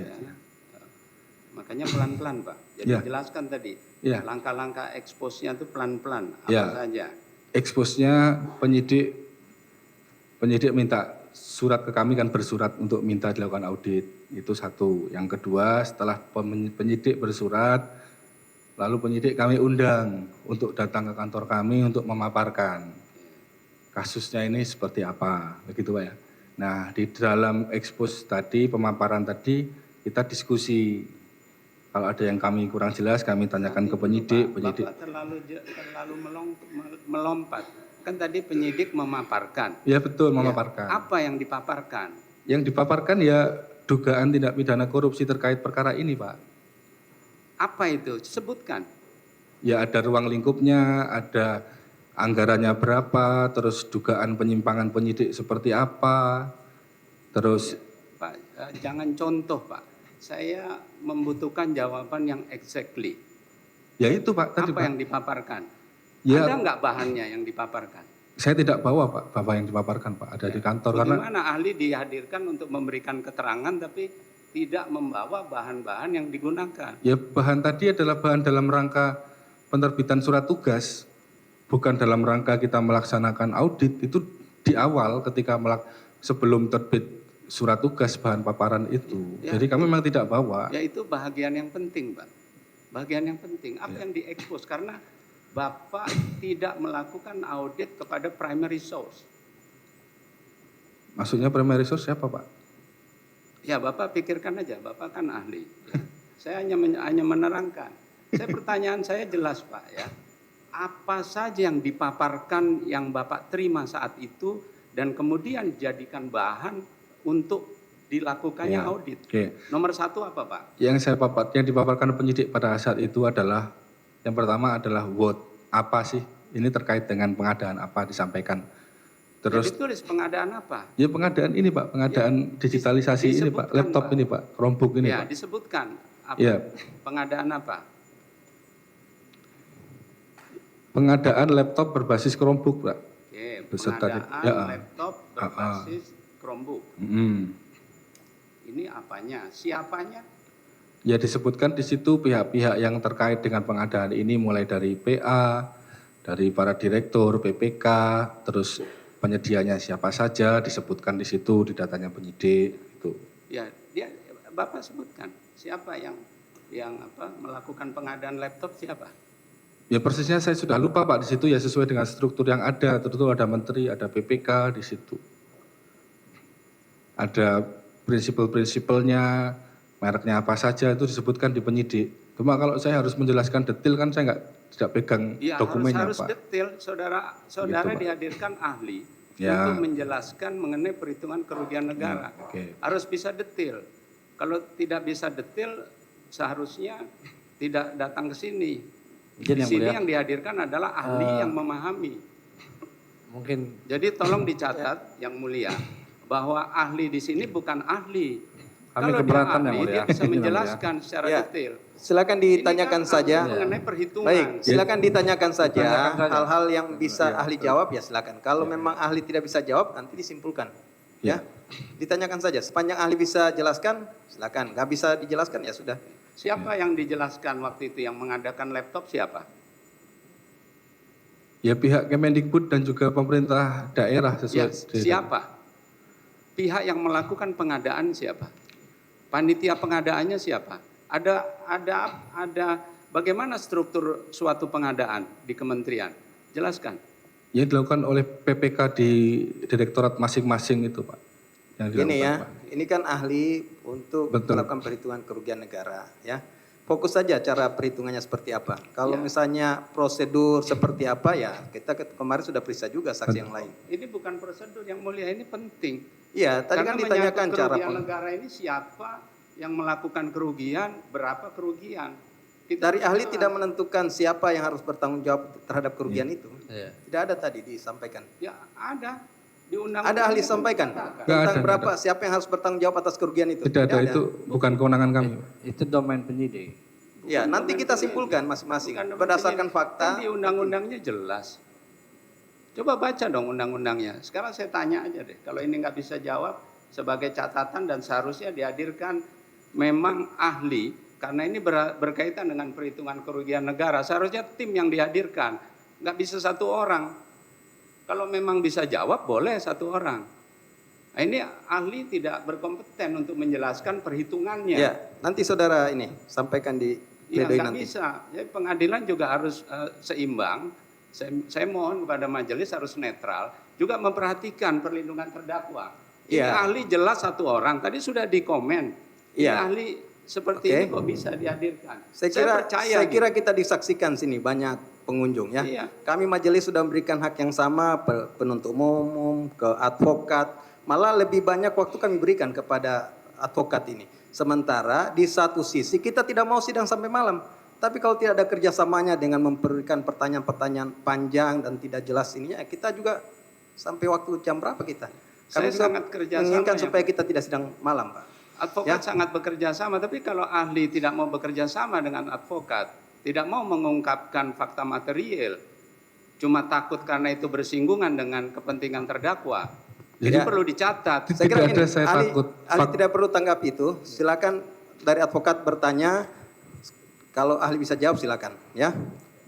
Makanya pelan-pelan Pak. Jadi Ya. jelaskan tadi Ya. langkah-langkah eksposnya itu pelan-pelan apa Ya. saja. Eksposnya penyidik minta surat ke kami kan, bersurat untuk minta dilakukan audit. Itu satu. Yang kedua, setelah penyidik bersurat, lalu penyidik kami undang untuk datang ke kantor kami untuk memaparkan kasusnya ini seperti apa, begitu Pak ya. Nah, di dalam ekspos tadi, pemaparan tadi, kita diskusi. Kalau ada yang kami kurang jelas, kami tanyakan ke penyidik. Bapak terlalu melompat. Kan tadi penyidik memaparkan. Ya betul, memaparkan. Apa yang dipaparkan? Yang dipaparkan ya dugaan tindak pidana korupsi terkait perkara ini, Pak. Apa itu? Sebutkan. Ya ada ruang lingkupnya, ada anggarannya berapa, terus dugaan penyimpangan penyidik seperti apa, terus... Pak, jangan contoh Pak. Saya membutuhkan jawaban yang exactly. Ya itu Pak, tadi apa Pak. yang dipaparkan? Ya, ada nggak bahannya yang dipaparkan? Saya tidak bawa Pak, bapak yang dipaparkan Pak, ada di kantor. Bagaimana Karena ahli dihadirkan untuk memberikan keterangan tapi tidak membawa bahan-bahan yang digunakan? ya bahan tadi adalah bahan dalam rangka penerbitan surat tugas, bukan dalam rangka kita melaksanakan audit. Itu di awal ketika sebelum terbit surat tugas bahan paparan itu. Ya, jadi kami memang tidak bawa. Ya itu bagian yang penting Pak. Bagian yang penting. Apa yang diekspos? Karena Bapak tidak melakukan audit kepada primary source. Maksudnya primary source siapa Pak? Ya Bapak pikirkan aja, Bapak kan ahli. Ya. Saya hanya menerangkan. Pertanyaan saya jelas Pak ya. Apa saja yang dipaparkan yang Bapak terima saat itu dan kemudian dijadikan bahan untuk dilakukannya audit. Nomor satu apa Pak? Yang dipaparkan penyidik pada saat itu adalah yang pertama adalah what, apa sih ini terkait dengan pengadaan apa disampaikan. Terus jadi tulis pengadaan apa? Ya pengadaan ini Pak, pengadaan digitalisasi ini Pak, laptop Pak. ini Pak, Chromebook ini ya, Pak. Disebutkan apa? Ya. Pengadaan apa? Pengadaan laptop berbasis Chromebook Pak. Oke, Beserta pengadaan laptop berbasis Chromebook. Ini apanya? Siapanya? Ya disebutkan di situ pihak-pihak yang terkait dengan pengadaan ini mulai dari PA, dari para direktur, PPK, terus penyedianya siapa saja disebutkan di situ di datanya penyidik itu. Ya, Bapak sebutkan siapa yang melakukan pengadaan laptop siapa? Ya persisnya saya sudah lupa Pak, di situ ya sesuai dengan struktur yang ada, tentu ada menteri, ada PPK di situ. Ada prinsipal-prinsipalnya, mereknya apa saja itu disebutkan di penyidik. Cuma kalau saya harus menjelaskan detail kan saya tidak pegang dokumennya harus Pak. Detail, saudara Gitu, dihadirkan ahli Ya. untuk menjelaskan mengenai perhitungan kerugian negara. Harus bisa detail. Kalau tidak bisa detail, seharusnya tidak datang ke sini. Di sini yang dihadirkan adalah ahli yang memahami. Mungkin Jadi tolong dicatat yang mulia bahwa ahli di sini bukan ahli. Kami Kalau dia keberatan, Yang ahli, Mulia. dia bisa Ini, Yang menjelaskan secara Ya. detail. Silakan ditanyakan Ini kan saja. ahli mengenai perhitungan. Baik, silakan ditanyakan saja Ditanyakan saja. hal-hal yang bisa ahli jawab ya silakan. Kalau memang ahli tidak bisa jawab nanti disimpulkan. Ya. Ditanyakan saja. Sepanjang ahli bisa jelaskan, silakan. Nggak bisa dijelaskan ya sudah. Siapa yang dijelaskan waktu itu yang mengadakan laptop siapa? Ya pihak Kemendikbud dan juga pemerintah daerah Ya, sesuai. siapa? Pihak yang melakukan pengadaan siapa? Panitia pengadaannya siapa? Ada bagaimana struktur suatu pengadaan di kementerian? Jelaskan. Yang dilakukan oleh PPK di direktorat masing-masing itu Pak. Yang Gini dilakukan, ya, Pak. ini kan ahli untuk Betul. melakukan perhitungan kerugian negara ya. Fokus saja cara perhitungannya seperti apa. Kalau misalnya prosedur seperti apa ya, kita kemarin sudah periksa juga saksi yang lain. Ini bukan prosedur yang mulia, ini penting. Iya, tadi Karena kan ditanyakan menyangkut cara kerugian negara ini siapa yang melakukan kerugian, berapa kerugian. Kita dari harus ahli jelas. tidak menentukan siapa yang harus bertanggung jawab terhadap kerugian itu. Iya. Tidak ada tadi disampaikan. Ya ada di undang. Ada ahli sampaikan Nggak tentang ada, berapa siapa yang harus bertanggung jawab atas kerugian itu. Tidak ada, itu bukan kewenangan kami. itu domain penyidik. Ya, nanti kita simpulkan masing-masing berdasarkan fakta. Kan di undang-undangnya jelas. Coba baca dong undang-undangnya. Sekarang saya tanya aja deh. Kalau ini nggak bisa jawab sebagai catatan dan seharusnya dihadirkan memang ahli karena ini berkaitan dengan perhitungan kerugian negara. Seharusnya tim yang dihadirkan. Nggak bisa satu orang. Kalau memang bisa jawab boleh satu orang. Nah, ini ahli tidak berkompeten untuk menjelaskan perhitungannya. Ya, nanti saudara ini sampaikan di Iya, pledoi nggak nanti. bisa. Jadi pengadilan juga harus seimbang. Saya mohon kepada majelis harus netral, juga memperhatikan perlindungan terdakwa. Ini Iya. ahli jelas satu orang. Tadi sudah dikomen. Ini Iya. ahli seperti Oke. ini kok bisa dihadirkan. Saya percaya. kira kita disaksikan sini banyak pengunjung ya. Iya. Kami majelis sudah memberikan hak yang sama penuntut umum ke advokat. Malah lebih banyak waktu kami berikan kepada advokat ini. Sementara di satu sisi kita tidak mau sidang sampai malam. Tapi kalau tidak ada kerjasamanya dengan memberikan pertanyaan-pertanyaan panjang dan tidak jelas ini, ya kita juga sampai waktu jam berapa kita? Saya juga sangat kerjasama menginginkan ya, supaya Pak. kita tidak sidang malam, Pak. Advokat Ya. sangat bekerja sama, tapi kalau ahli tidak mau bekerja sama dengan advokat, tidak mau mengungkapkan fakta material, cuma takut karena itu bersinggungan dengan kepentingan terdakwa, jadi Ya. perlu dicatat. Saya kira Tidak ada gini, saya takut. ahli tidak perlu tanggapi itu. Silakan dari advokat bertanya. Kalau ahli bisa jawab silakan, ya.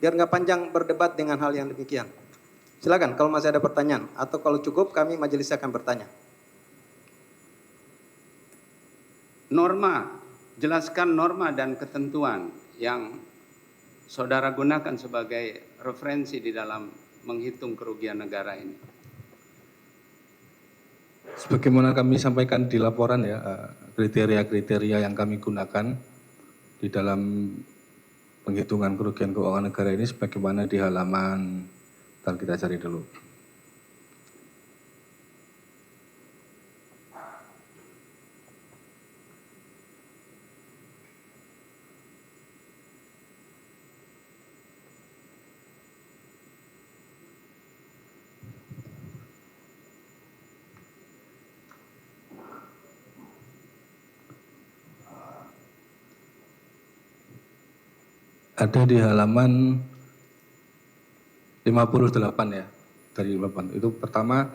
Biar nggak panjang berdebat dengan hal yang demikian. Silakan kalau masih ada pertanyaan atau kalau cukup kami majelis akan bertanya. Norma, jelaskan norma dan ketentuan yang saudara gunakan sebagai referensi di dalam menghitung kerugian negara ini. Sebagaimana kami sampaikan di laporan ya, kriteria-kriteria yang kami gunakan di dalam penghitungan kerugian keuangan negara ini sebagaimana di halaman, ntar kita cari dulu. Ada di halaman 58 ya, dari 58. Itu pertama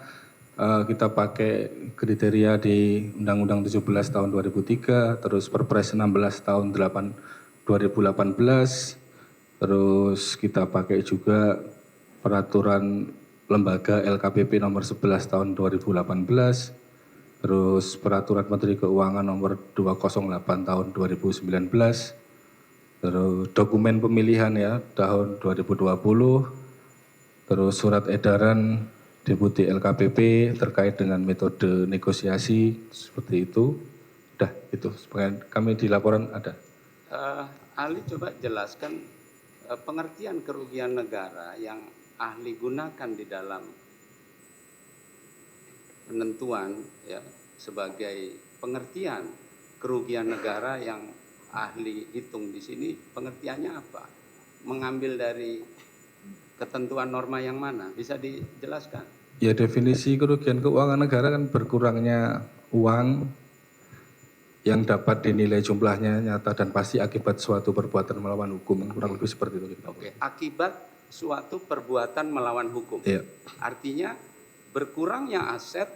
kita pakai kriteria di Undang-Undang 17 tahun 2003, terus Perpres 16 tahun 2018, terus kita pakai juga peraturan lembaga LKPP nomor 11 tahun 2018, terus peraturan Menteri Keuangan nomor 208 tahun 2019, terus dokumen pemilihan ya tahun 2020, terus surat edaran Deputi LKPP terkait dengan metode negosiasi seperti itu. Udah itu, kami di laporan ada. Ahli coba jelaskan pengertian kerugian negara yang ahli gunakan di dalam penentuan ya sebagai pengertian kerugian negara yang ahli hitung di sini, pengertiannya apa? Mengambil dari ketentuan norma yang mana? Bisa dijelaskan? Ya definisi kerugian keuangan negara kan berkurangnya uang yang dapat dinilai jumlahnya nyata dan pasti akibat suatu perbuatan melawan hukum, kurang lebih seperti itu. Oke, akibat suatu perbuatan melawan hukum. Iya. Artinya berkurangnya aset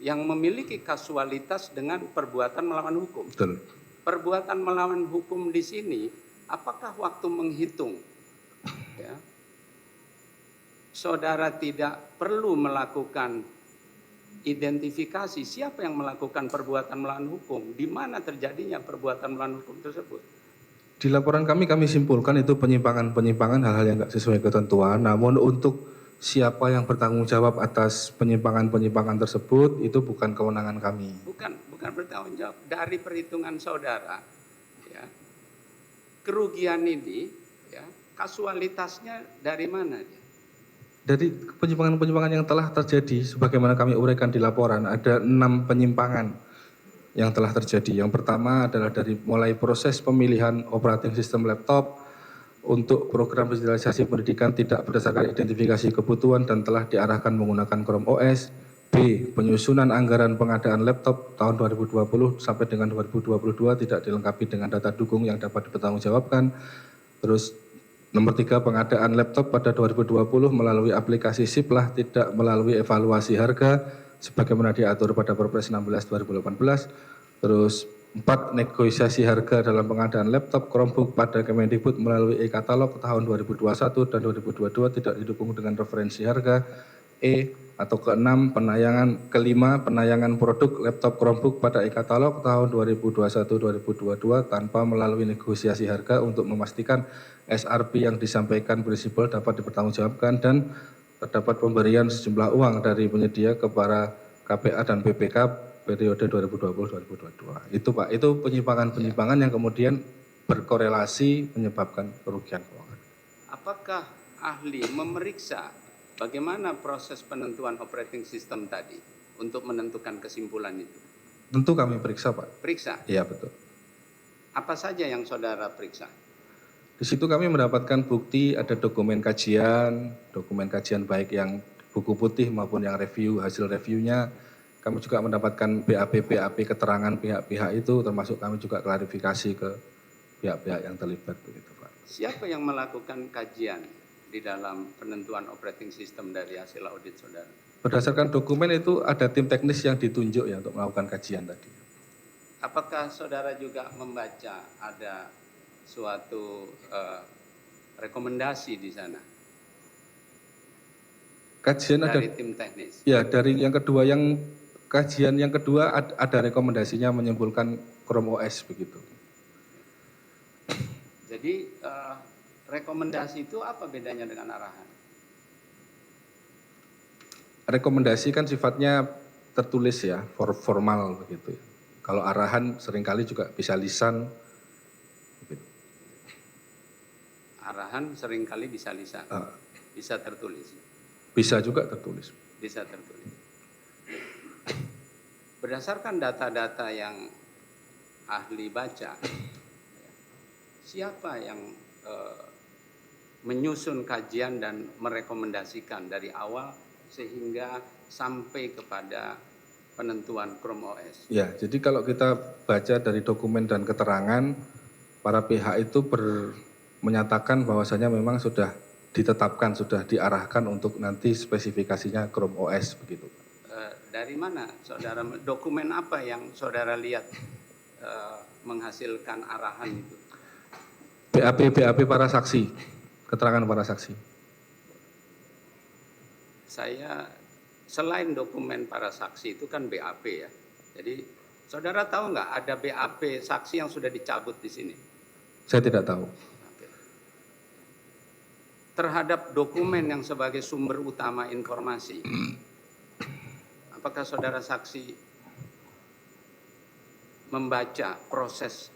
yang memiliki kasualitas dengan perbuatan melawan hukum. Betul. Perbuatan melawan hukum di sini, apakah waktu menghitung, ya, saudara tidak perlu melakukan identifikasi siapa yang melakukan perbuatan melawan hukum, di mana terjadinya perbuatan melawan hukum tersebut? Di laporan kami simpulkan itu penyimpangan-penyimpangan hal-hal yang tidak sesuai ketentuan, namun untuk siapa yang bertanggung jawab atas penyimpangan-penyimpangan tersebut itu bukan kewenangan kami. Bukan bertanggung jawab. Dari perhitungan saudara, ya, kerugian ini, ya, kasualitasnya dari mana? Dari penyimpangan-penyimpangan yang telah terjadi, sebagaimana kami uraikan di laporan, ada 6 penyimpangan yang telah terjadi. Yang pertama adalah dari mulai proses pemilihan operating system laptop untuk program digitalisasi pendidikan tidak berdasarkan identifikasi kebutuhan dan telah diarahkan menggunakan Chrome OS. B. Penyusunan anggaran pengadaan laptop tahun 2020 sampai dengan 2022 tidak dilengkapi dengan data dukung yang dapat dipertanggungjawabkan. Terus nomor 3, pengadaan laptop pada 2020 melalui aplikasi SIP-lah tidak melalui evaluasi harga sebagaimana diatur pada Perpres 16 2018. Terus 4, negosiasi harga dalam pengadaan laptop Chromebook pada Kemendikbud melalui e-katalog tahun 2021 dan 2022 tidak didukung dengan referensi harga. Atau ke-6, penayangan produk laptop Chromebook pada e-katalog tahun 2021-2022 tanpa melalui negosiasi harga untuk memastikan SRP yang disampaikan prinsipal dapat dipertanggungjawabkan dan terdapat pemberian sejumlah uang dari penyedia kepada KPA dan BPK periode 2020-2022. Itu Pak, itu penyimpangan-penyimpangan yang kemudian berkorelasi menyebabkan kerugian keuangan. Apakah ahli memeriksa bagaimana proses penentuan operating system tadi untuk menentukan kesimpulan itu? Tentu kami periksa Pak. Periksa? Iya betul. Apa saja yang saudara periksa? Di situ kami mendapatkan bukti ada dokumen kajian baik yang buku putih maupun yang review, hasil reviewnya. Kami juga mendapatkan BAP keterangan pihak-pihak itu, termasuk kami juga klarifikasi ke pihak-pihak yang terlibat begitu Pak. Siapa yang melakukan kajian di dalam penentuan operating system dari hasil audit saudara? Berdasarkan dokumen itu ada tim teknis yang ditunjuk ya untuk melakukan kajian tadi. Apakah saudara juga membaca ada suatu rekomendasi di sana Kajian dari ada tim teknis? ya, dari yang kedua kajian yang kedua ada rekomendasinya menyimpulkan Chrome OS begitu. Jadi rekomendasi itu apa bedanya dengan arahan? Rekomendasi kan sifatnya tertulis ya, formal begitu ya. Kalau arahan seringkali juga bisa lisan. Begitu. Arahan seringkali bisa lisan, bisa tertulis. Bisa juga tertulis. Bisa tertulis. Berdasarkan data-data yang ahli baca, siapa yang menyusun kajian dan merekomendasikan dari awal sehingga sampai kepada penentuan Chrome OS? Ya, jadi kalau kita baca dari dokumen dan keterangan, para pihak itu menyatakan bahwasanya memang sudah ditetapkan, sudah diarahkan untuk nanti spesifikasinya Chrome OS begitu. Dari mana saudara, dokumen apa yang saudara lihat menghasilkan arahan itu? BAP para saksi, keterangan para saksi. Saya selain dokumen para saksi itu kan BAP ya. Jadi saudara tahu nggak ada BAP saksi yang sudah dicabut di sini? Saya tidak tahu. Oke. Terhadap dokumen yang sebagai sumber utama informasi, apakah saudara saksi membaca proses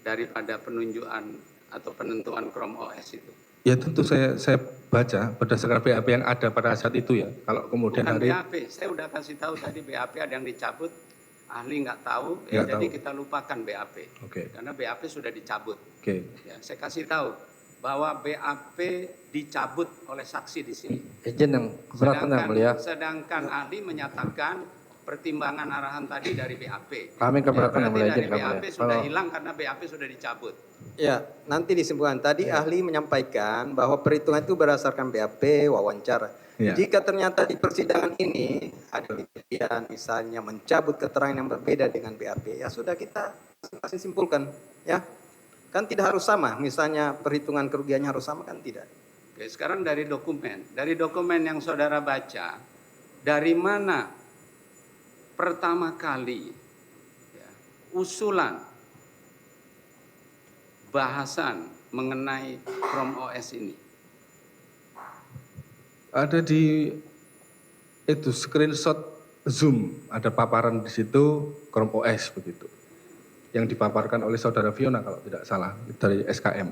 daripada penunjukan atau penentuan Chrome OS itu? Ya tentu saya baca berdasarkan BAP yang ada pada saat itu ya. Kalau kemudian Bukan hari BAP, saya udah kasih tahu tadi BAP ada yang dicabut, ahli nggak tahu, ya Nggak jadi tahu. kita lupakan BAP. Oke. Karena BAP sudah dicabut. Oke. Ya, saya kasih tahu bahwa BAP dicabut oleh saksi di sini. Izin yang keberatan yang mulia. Sedangkan ahli menyatakan pertimbangan arahan tadi dari BAP. Kami keberatan yang Berarti mulia. dari Izin yang BAP mulia. sudah hilang karena BAP sudah dicabut. Ya, nanti disimpulkan. Tadi ahli menyampaikan bahwa perhitungan itu berdasarkan BAP, wawancara. Ya. Jika ternyata di persidangan ini ada kejadian misalnya mencabut keterangan yang berbeda dengan BAP, ya sudah kita masing-masing simpulkan, ya. Kan tidak harus sama, misalnya perhitungan kerugiannya harus sama, kan tidak. Oke, sekarang dari dokumen yang saudara baca, dari mana pertama kali ya, usulan bahasan mengenai Chrome OS ini? Ada di itu screenshot Zoom, ada paparan di situ Chrome OS begitu. Yang dipaparkan oleh saudara Fiona kalau tidak salah dari SKM.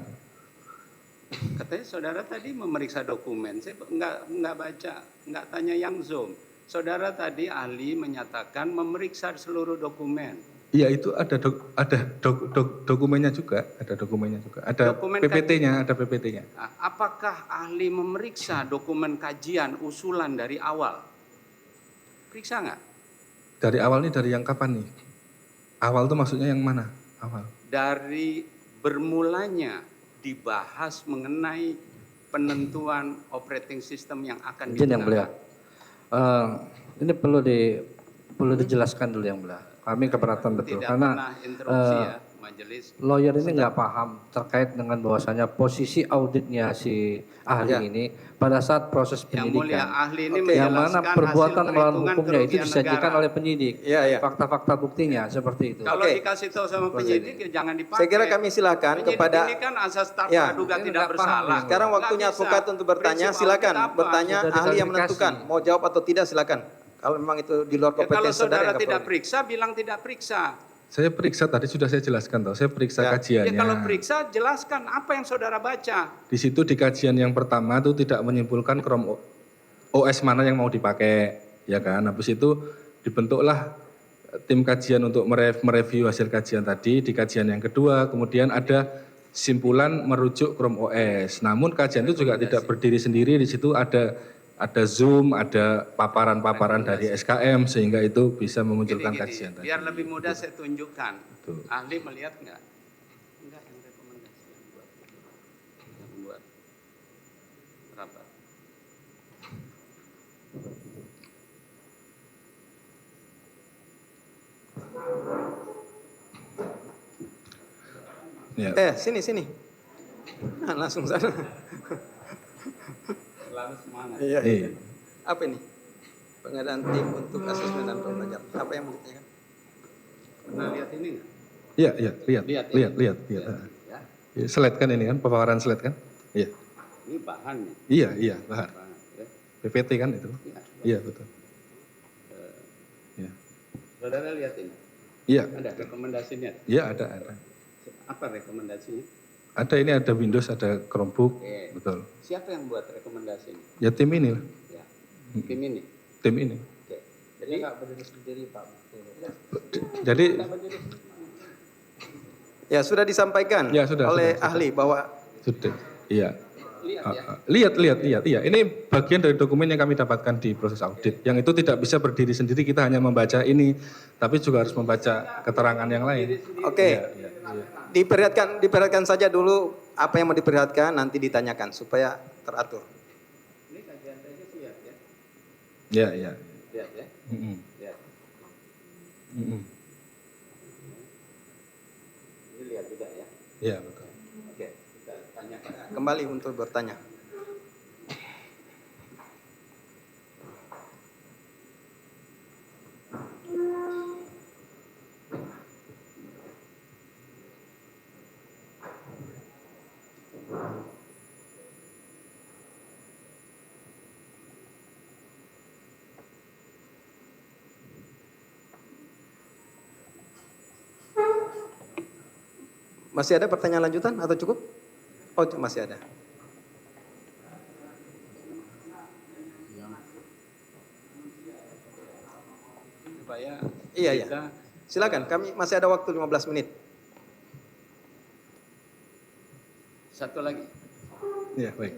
Katanya saudara tadi memeriksa dokumen, saya nggak baca, nggak tanya yang Zoom. Saudara tadi ahli menyatakan memeriksa seluruh dokumen. Iya itu ada dokumennya juga, ada dokumennya juga, ada Dokumen PPT-nya, ada PPT-nya. Nah, apakah ahli memeriksa dokumen kajian usulan dari awal? Periksa nggak? Dari awal nih dari yang kapan nih? Awal tuh maksudnya yang mana? Awal. Dari bermulanya dibahas mengenai penentuan operating system yang akan Izin yang mulia. digunakan. Ini perlu dijelaskan dulu yang mulia. Kami keberatan betul Tidak karena pernah interupsi ya majelis. lawyer ini nggak paham terkait dengan bahwasanya posisi auditnya si ahli ini pada saat proses Yang mulia penyidikan. ahli ini Yang mana menjelaskan perbuatan hasil melawan perhitungan hukumnya itu kerugian disajikan negara. oleh penyidik. Iya, iya. Fakta-fakta buktinya seperti itu. Kalau Oke. dikasih tahu sama penyidik ya jangan dipakai. Saya kira kami silakan Penyidik kepada ini kan asas Ya. praduga Ini tidak nggak paham bersalah. ini. sekarang waktunya Nggak bisa. advokat untuk bertanya, Prinsip silakan audit apa? bertanya Sudah ahli yang diklarifikasi. menentukan mau jawab atau tidak silakan. Kalau memang itu di luar Ya, kalau kompetensi saudara nggak tidak perlu. periksa, bilang tidak periksa. Saya periksa tadi sudah saya jelaskan toh, saya periksa Ya. kajiannya. Ya kalau periksa, jelaskan apa yang saudara baca. Di situ di kajian yang pertama itu tidak menyimpulkan Chrome OS mana yang mau dipakai, ya kan? Habis itu dibentuklah tim kajian untuk mereview hasil kajian tadi. Di kajian yang kedua, kemudian ada simpulan merujuk Chrome OS. Namun kajian itu juga tidak berdiri sendiri. Di situ ada Zoom, ada paparan-paparan dari SKM sehingga itu bisa memunculkan Gini, kajian tadi. biar lebih mudah saya tunjukkan. Betul. Ahli melihat nggak? Enggak, yang rekomendasi yang buat rapat. Ya. Sini. Nah, langsung sana. Selalu semangat. Iya. Iya. Apa ini? Pengadaan tim untuk asesmen dan pembelajaran. Apa yang mau ditanyakan? Pernah lihat ini nggak? Iya, lihat. Lihat. Ya, Ya, slide kan ini kan, paparan slide kan? Iya. ini bahannya. Iya, bahar. Bahan, ya. PPT kan itu? Ya. Iya, betul. Iya. Saudara lihat ini. Iya, Ada rekomendasinya. iya ada. Apa rekomendasinya? Ada ini ada Windows, ada Chromebook, Oke. betul. Siapa yang buat rekomendasi ini? Ya tim ini lah, Ya. Tim ini. tim ini. Oke. Jadi nggak berdiri sendiri Pak. Jadi Ya sudah disampaikan Ya, sudah, oleh sudah. ahli bahwa sudah, iya. Lihat ya. Lihat, iya. Ini bagian dari dokumen yang kami dapatkan di proses audit. Yang itu tidak bisa berdiri sendiri, kita hanya membaca ini, tapi juga harus membaca keterangan yang lain. oke, Iya. diperhatikan saja dulu apa yang mau diperhatikan nanti ditanyakan supaya teratur. Ini kajian saja sih ya. Iya. Lihat ya. Mm-mm. Lihat. Mm-mm. Ini lihat juga ya. Iya, betul. Oke, kita tanyakan. Kembali untuk bertanya. Masih ada pertanyaan lanjutan atau cukup? Oh, masih ada. Supaya Iya. kita Silakan, kami masih ada waktu 15 menit. satu lagi. Ya, baik.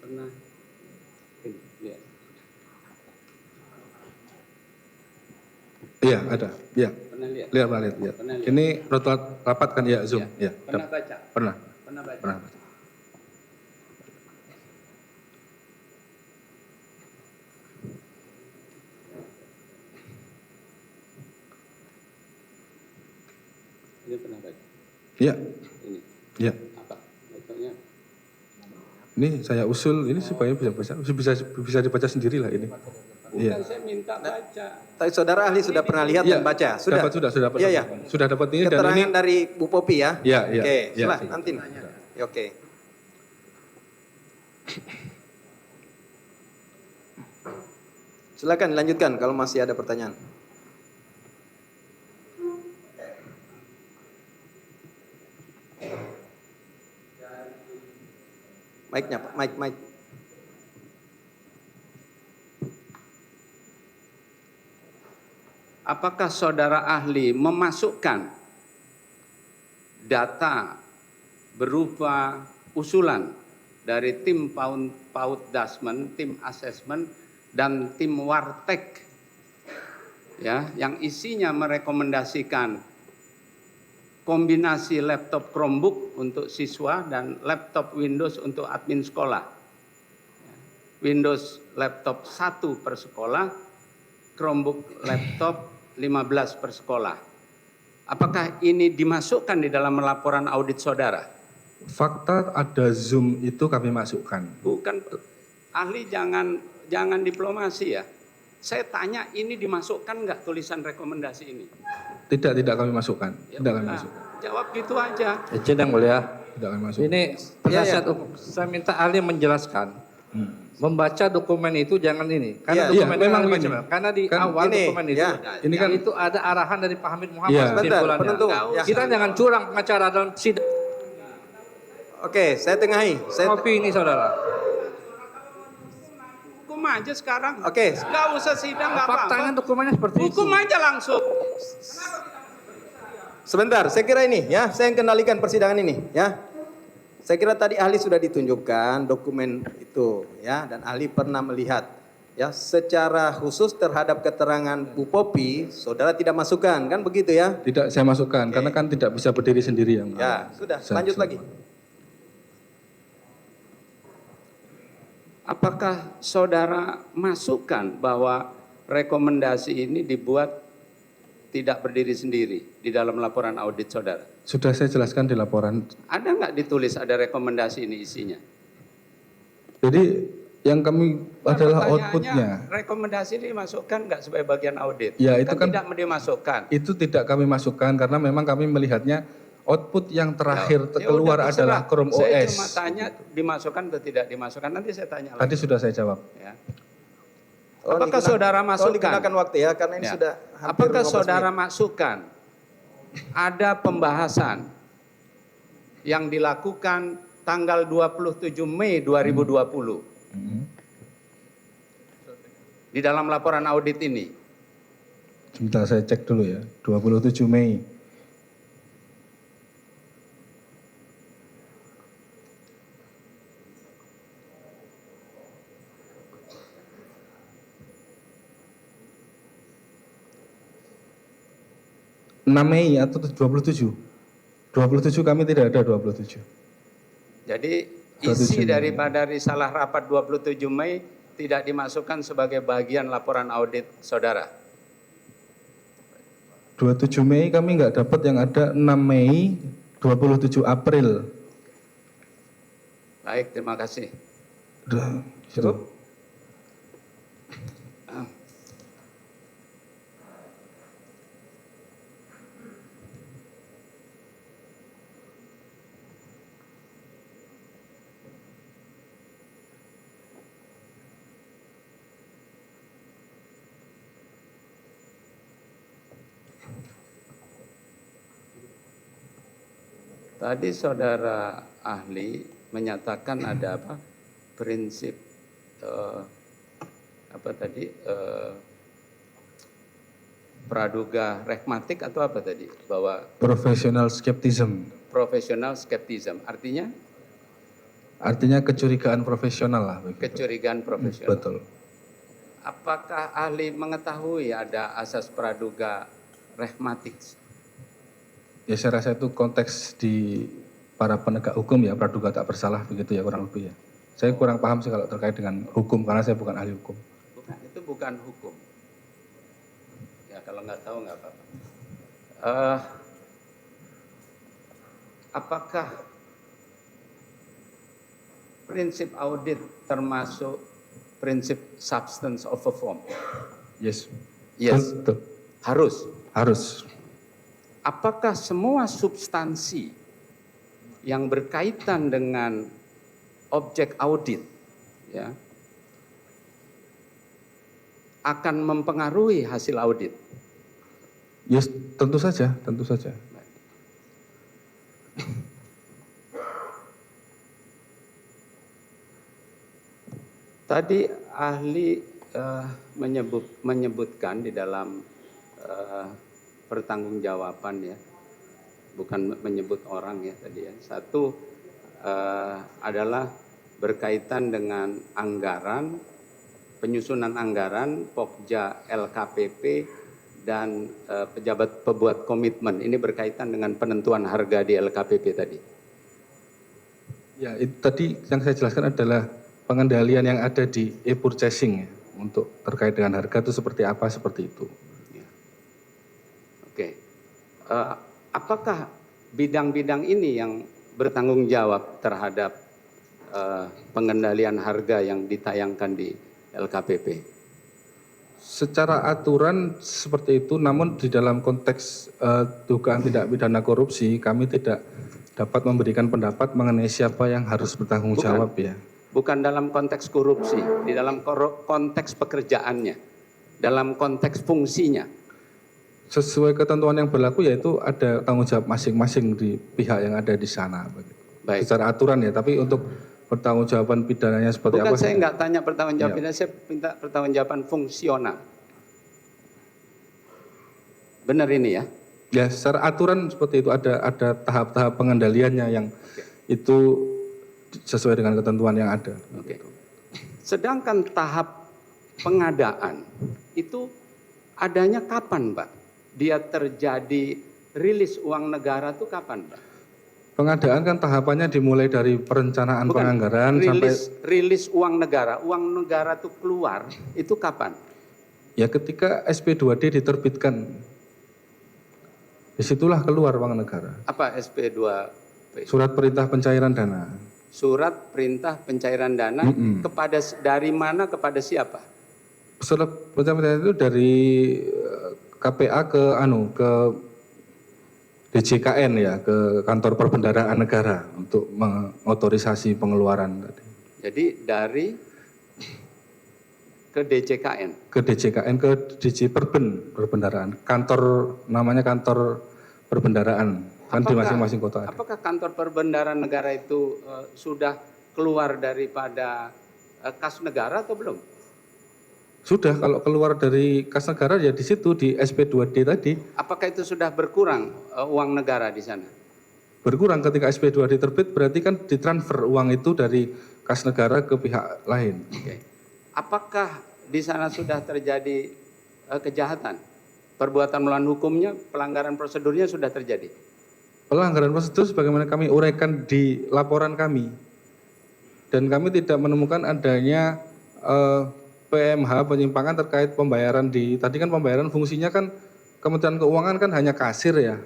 Pernah ini, lihat. Iya, ada. Iya. Pernah lihat? Pernah lihat. Pernah lihat. Ini protokol rapat kan ya, Zoom? Ya. Pernah baca? Pernah. Pernah baca? Pernah baca. Ini pernah baca? Iya. Ini Iya. apa? Bacanya? Ini saya usul ini supaya bisa baca, bisa dibaca sendiri lah ini. Iya. Bukan saya minta baca. Tapi saudara ahli sudah pernah lihat dan baca? Sudah? Sudah dapat. Iya, ya. Sudah dapat ini dan Keterangan ini. dari Bu Popi ya? Iya, iya. Oke, Iya, silahkan sudah. nanti. Ya, oke. Silakan lanjutkan kalau masih ada pertanyaan. Mic-nya, Pak. Mic. Apakah saudara ahli memasukkan data berupa usulan dari tim PAUD Dasmen, tim assessment, dan tim Wartek ya, yang isinya merekomendasikan kombinasi laptop Chromebook untuk siswa dan laptop Windows untuk admin sekolah. Windows laptop 1 per sekolah, Chromebook laptop 15 per sekolah. Apakah ini dimasukkan di dalam laporan audit saudara? Fakta ada Zoom itu kami masukkan. Bukan, ahli jangan diplomasi ya. Saya tanya ini dimasukkan nggak tulisan rekomendasi ini? Tidak kami masukkan. Ya Tidak kami udah, masukkan. jawab gitu aja. Izin yang mulia. Tidak kami masukkan. Ini penasihat umum. Saya minta ahli menjelaskan. Membaca dokumen itu jangan ini. Karena Iya, dokumen memang ini. ini. Karena di Kan awal ini, dokumen itu. ya. Ini kan itu ada arahan dari Pak Hamid Muhammad. Iya. Sebentar, kesimpulannya. penuntut. Ya. Kita jangan curang pengacara dalam sidang. Oke, saya tengahi. Kopi ini saudara. Hukum aja sekarang. Oke. Nggak usah sidang, nggak Faktanya apa-apa. dokumennya seperti itu. Hukum aja langsung. Sebentar, saya kira ini ya, saya yang kendalikan persidangan ini ya. Saya kira tadi ahli sudah ditunjukkan dokumen itu ya, dan ahli pernah melihat ya secara khusus terhadap keterangan Bu Popi, saudara tidak masukkan kan begitu ya? tidak saya masukkan karena kan tidak bisa berdiri sendiri yang. Ya, sudah, Saya- lanjut lagi. Apakah saudara masukkan bahwa rekomendasi ini dibuat tidak berdiri sendiri di dalam laporan audit saudara? Sudah saya jelaskan di laporan. Ada nggak ditulis ada rekomendasi ini isinya? Jadi yang kami adalah Pertanyaannya, outputnya. rekomendasi ini dimasukkan nggak sebagai bagian audit? Ya, itu kan- tidak dimasukkan. Itu tidak kami masukkan karena memang kami melihatnya output yang terakhir Ya keluar udah, adalah terserah. Chrome Saya OS. cuma tanya dimasukkan atau tidak dimasukkan. Nanti saya tanya Tadi lagi. sudah saya jawab. Ya. Tolong Apakah digunakan- saudara tolong masukkan? digunakan waktu ya, karena ini Ya. sudah hampir Apakah 15 saudara menit. masukkan ada pembahasan yang dilakukan tanggal 27 Mei 2020 di dalam laporan audit ini? Sebentar saya cek dulu ya. 27 Mei. Mei atau 27? 27 kami tidak ada 27. Jadi 27 isi Mei. daripada risalah rapat 27 Mei tidak dimasukkan sebagai bagian laporan audit saudara. 27 Mei kami nggak dapat, yang ada 6 Mei, 27 April. Baik, terima kasih. Udah, Cukup? itu. Tadi saudara ahli menyatakan ada apa? Prinsip apa tadi? praduga rehmatik atau apa tadi? Bahwa Professional skepticism, professional skepticism, artinya artinya kecurigaan profesional lah. Begitu. kecurigaan profesional. Betul. Apakah ahli mengetahui ada asas praduga rehmatik? Ya saya rasa itu konteks di para penegak hukum ya, praduga tak bersalah begitu ya kurang lebih ya. Saya kurang paham sih kalau terkait dengan hukum karena saya bukan ahli hukum. Bukan, itu bukan hukum. Ya kalau nggak tahu nggak apa-apa. Apakah prinsip audit termasuk prinsip substance of a form? Yes. Yes. Betul. Harus. Harus. Apakah semua substansi yang berkaitan dengan objek audit ya akan mempengaruhi hasil audit? Yes, tentu saja, tentu saja. Tadi ahli menyebutkan di dalam pertanggungjawaban ya, bukan menyebut orang ya tadi ya. Satu adalah berkaitan dengan anggaran, penyusunan anggaran, Pokja LKPP dan pejabat pembuat komitmen. Ini berkaitan dengan penentuan harga di LKPP tadi. Ya, itu tadi yang saya jelaskan adalah pengendalian yang ada di e-purchasing ya, untuk terkait dengan harga itu seperti apa, seperti itu. Ya. Oke. Apakah bidang-bidang ini yang bertanggung jawab terhadap pengendalian harga yang ditayangkan di LKPP? Secara aturan seperti itu, namun di dalam konteks dugaan tindak pidana korupsi, kami tidak dapat memberikan pendapat mengenai siapa yang harus bertanggung jawab ya. Bukan dalam konteks korupsi, di dalam konteks pekerjaannya, dalam konteks fungsinya. Sesuai ketentuan yang berlaku yaitu ada tanggung jawab masing-masing di pihak yang ada di sana. Baik. Secara aturan ya, tapi untuk pertanggungjawaban pidananya seperti Bukan, apa? saya nggak tanya pertanggungjawaban Ya. pidana, saya minta pertanggungjawaban fungsional. Benar ini ya? Ya, secara aturan seperti itu ada tahap-tahap pengendaliannya yang itu sesuai dengan ketentuan yang ada. Oke. Sedangkan tahap pengadaan itu adanya kapan, Pak? Dia terjadi rilis uang negara itu kapan, Pak? Pengadaan kan tahapannya dimulai dari perencanaan penganggaran sampai rilis uang negara. Uang negara itu keluar itu kapan? ya ketika SP2D diterbitkan. Disitulah keluar uang negara. Apa SP2P? Surat perintah pencairan dana. Surat perintah pencairan dana kepada dari mana kepada siapa? Surat perintah pencairan itu dari KPA ke DJKN ya, ke kantor perbendaharaan negara untuk mengotorisasi pengeluaran tadi. Jadi dari ke DJKN. Ke DJKN, ke DJ Perbendaharaan. Kantor namanya kantor perbendaharaan. Kan di masing-masing kota ada. Apakah kantor perbendaharaan negara itu sudah keluar daripada kas negara atau belum? Sudah, kalau keluar dari kas negara ya di situ di SP2D tadi. Apakah itu sudah berkurang uang negara di sana? Berkurang ketika SP2D terbit berarti kan ditransfer uang itu dari kas negara ke pihak lain. Oke. Apakah di sana sudah terjadi kejahatan? Perbuatan melawan hukumnya, pelanggaran prosedurnya sudah terjadi? Pelanggaran prosedur sebagaimana kami uraikan di laporan kami. Dan kami tidak menemukan adanya PMH, penyimpangan terkait pembayaran tadi kan pembayaran fungsinya kan Kementerian Keuangan kan hanya kasir ya.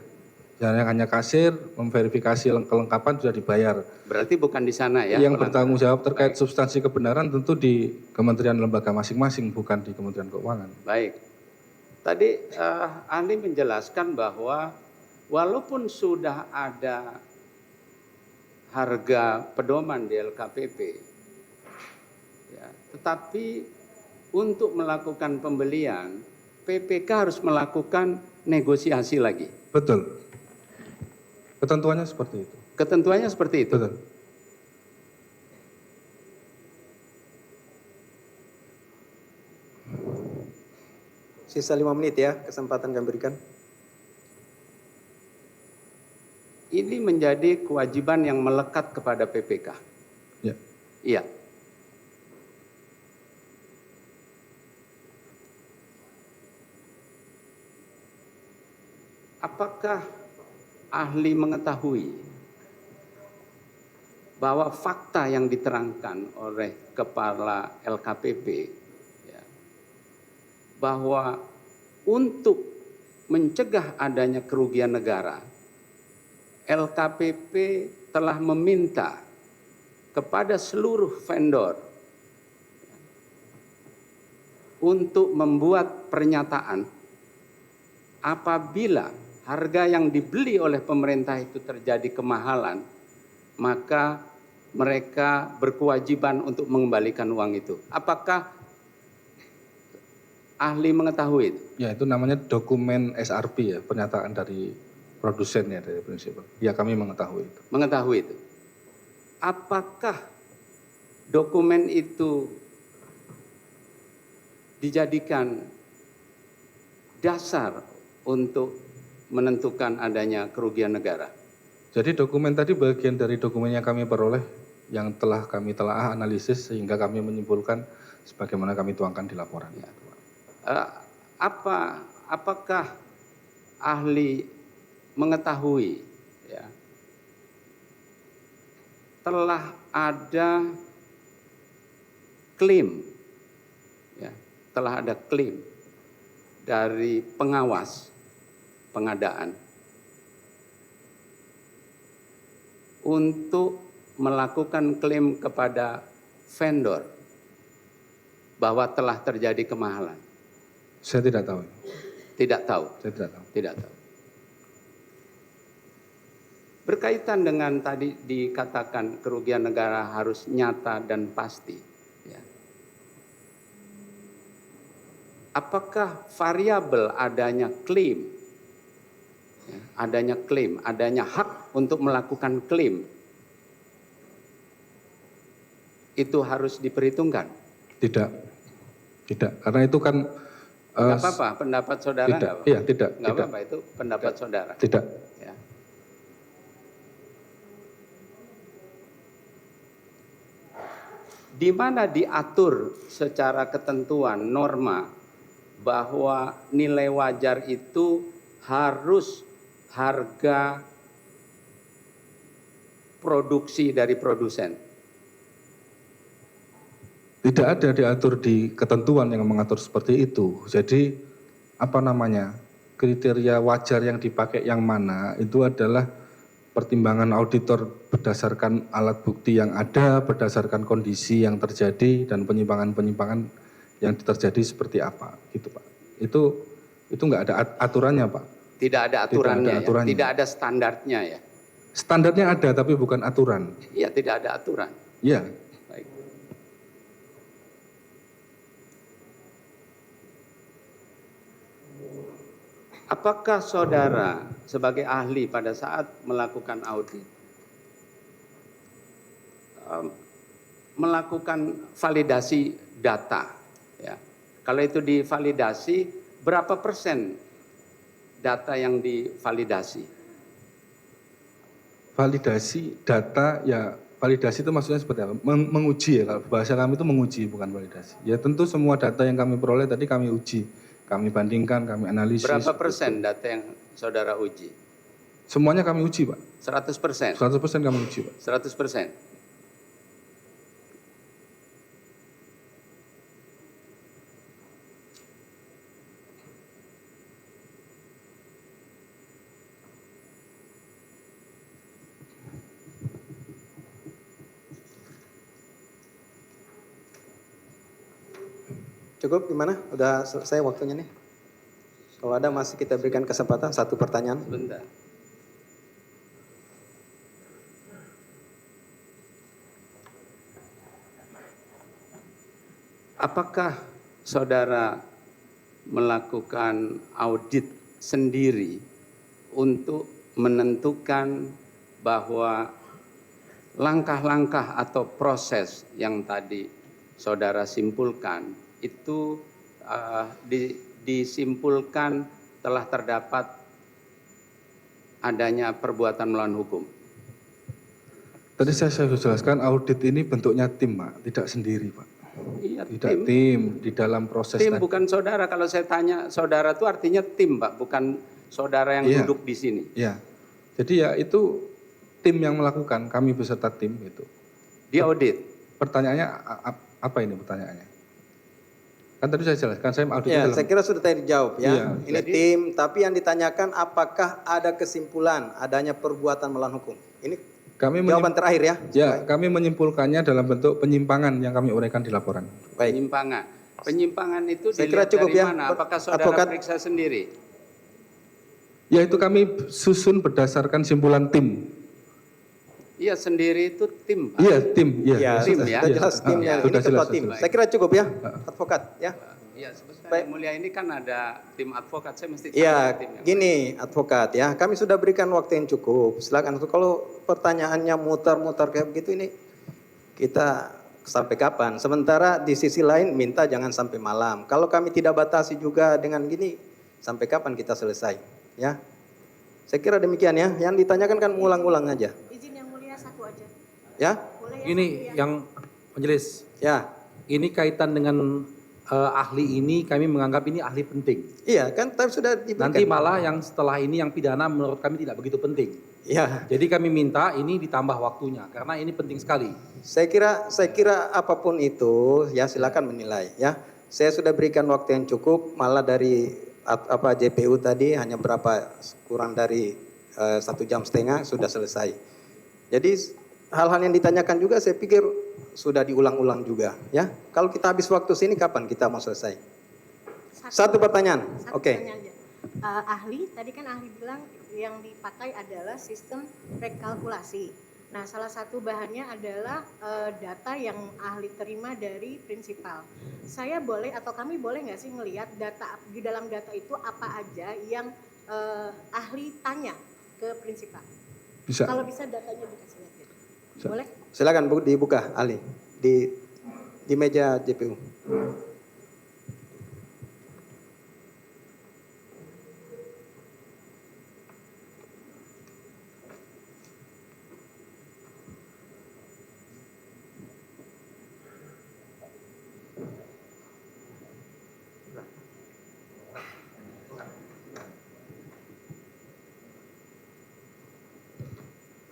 Hanya kasir, memverifikasi kelengkapan sudah dibayar. Berarti bukan di sana ya? Yang bertanggung jawab terkait substansi kebenaran tentu di kementerian lembaga masing-masing, bukan di Kementerian Keuangan. Baik. Tadi ahli menjelaskan bahwa walaupun sudah ada harga pedoman di LKPP, ya, tetapi untuk melakukan pembelian, PPK harus melakukan negosiasi lagi. Betul. Ketentuannya seperti itu. Ketentuannya seperti itu. Betul. Sisa 5 menit ya, kesempatan kami berikan. Ini menjadi kewajiban yang melekat kepada PPK. Ya. Iya. Apakah ahli mengetahui bahwa fakta yang diterangkan oleh kepala LKPP ya, bahwa untuk mencegah adanya kerugian negara, LKPP telah meminta kepada seluruh vendor untuk membuat pernyataan apabila harga yang dibeli oleh pemerintah itu terjadi kemahalan, maka mereka berkewajiban untuk mengembalikan uang itu. Apakah ahli mengetahui itu? Ya, itu namanya dokumen SRP ya, pernyataan dari produsen ya, dari prinsipal. Ya, kami mengetahui itu. Mengetahui itu. Apakah dokumen itu dijadikan dasar untuk menentukan adanya kerugian negara? Jadi dokumen tadi bagian dari dokumen yang kami peroleh, yang telah kami telaah analisis sehingga kami menyimpulkan sebagaimana kami tuangkan di laporan. Ya. Apakah ahli mengetahui ya, telah ada klaim, ya, telah ada klaim dari pengawas pengadaan untuk melakukan klaim kepada vendor bahwa telah terjadi kemahalan? Saya tidak tahu. Tidak tahu. Saya tidak tahu. Tidak tahu. Berkaitan dengan tadi dikatakan kerugian negara harus nyata dan pasti. Ya. Apakah variabel adanya klaim, ya, adanya hak untuk melakukan klaim, itu harus diperhitungkan? Tidak. Karena itu kan Nggak apa-apa, pendapat saudara tidak. nggak apa-apa? Iya, tidak. Nggak apa-apa, itu pendapat saudara. Tidak. Ya. Di mana diatur secara ketentuan norma bahwa nilai wajar itu harus harga produksi dari produsen? Tidak ada diatur di ketentuan yang mengatur seperti itu. Jadi kriteria wajar yang dipakai yang mana itu adalah pertimbangan auditor berdasarkan alat bukti yang ada, berdasarkan kondisi yang terjadi dan penyimpangan-penyimpangan yang terjadi seperti apa, gitu Pak. Itu nggak ada aturannya Pak. Tidak ada aturannya, aturannya. Ya? Tidak ada standarnya ya? Standarnya ada tapi bukan aturan. Iya, tidak ada aturan. Iya. Baik. Apakah saudara sebagai ahli pada saat melakukan audit melakukan validasi data? Ya. Kalau itu divalidasi, berapa persen data yang divalidasi? Validasi data ya, validasi itu maksudnya seperti apa? Menguji ya, kalau bahasa kami itu menguji bukan validasi. Ya tentu semua data yang kami peroleh tadi kami uji. Kami bandingkan, kami analisis. Berapa persen data yang saudara uji? Semuanya kami uji, Pak. 100%? 100% kami uji, Pak. 100%? Cukup gimana? Udah selesai waktunya nih? Kalau ada masih kita berikan kesempatan satu pertanyaan. Sebentar. Apakah saudara melakukan audit sendiri untuk menentukan bahwa langkah-langkah atau proses yang tadi saudara simpulkan itu disimpulkan telah terdapat adanya perbuatan melawan hukum? Tadi saya sudah jelaskan audit ini bentuknya tim, Pak, tidak sendiri, Pak. Iya, Tidak tim di dalam proses tim tadi. bukan saudara. Kalau saya tanya saudara itu artinya tim, Pak, bukan saudara yang Iya. duduk di sini. Ya, jadi ya itu tim yang melakukan, kami beserta tim itu. Dia audit. Pertanyaannya apa ini pertanyaannya? Kan tadi saya jelaskan, saya audit Ya, dalam. saya kira sudah tadi dijawab ya. Iya. Ini tim, tapi yang ditanyakan apakah ada kesimpulan adanya perbuatan melawan hukum? Ini Kami jawaban terakhir ya. Ya, kami menyimpulkannya dalam bentuk penyimpangan yang kami uraikan di laporan. Baik. Penyimpangan. Penyimpangan itu Saya kira dilihat cukup dari ya, mana? Apakah saudara advokat. periksa sendiri? Ya itu kami susun berdasarkan simpulan tim. Iya, sendiri itu tim, Pak. Iya, tim. Iya, Ya, tim sudah, ya. sudah jelas timnya. Ya, Ini sudah ketua jelas, tim. sudah. Saya kira cukup ya, advokat ya. Iya, sebentar. Baik. Yang mulia ini kan ada tim advokat, saya mesti tahu Ya, timnya. gini advokat ya, kami sudah berikan waktu yang cukup. Silakan. Kalau pertanyaannya mutar-mutar kayak begitu ini kita sampai kapan? Sementara di sisi lain minta jangan sampai malam. Kalau kami tidak batasi juga dengan gini, sampai kapan kita selesai? Ya, saya kira demikian ya. Yang ditanyakan kan mengulang-ulang aja. Izin yang mulia satu aja. Ya, Boleh ya? Ini satu ya? yang majelis, ya, ini kaitan dengan ahli ini, kami menganggap ini ahli penting. iya kan. Tapi sudah diberikan. Nanti malah yang setelah ini yang pidana menurut kami tidak begitu penting. Ya, Jadi kami minta ini ditambah waktunya karena ini penting sekali. saya kira apapun itu ya silakan menilai ya. Saya sudah berikan waktu yang cukup, malah dari JPU tadi hanya berapa kurang dari 1,5 jam sudah selesai. Jadi hal-hal yang ditanyakan juga saya pikir sudah diulang-ulang juga ya. Kalau kita habis waktu sini kapan kita mau selesai? Satu pertanyaan. Satu Oke. pertanyaan aja. Ahli, tadi kan ahli bilang yang dipakai adalah sistem rekalkulasi. Nah, salah satu bahannya adalah data yang ahli terima dari prinsipal. Saya boleh atau kami boleh nggak sih ngelihat data di dalam data itu apa aja yang ahli tanya ke prinsipal? Bisa. Kalau bisa datanya dikasih lihat. Bisa. Boleh? Silakan Bu, dibuka Ali di meja JPU.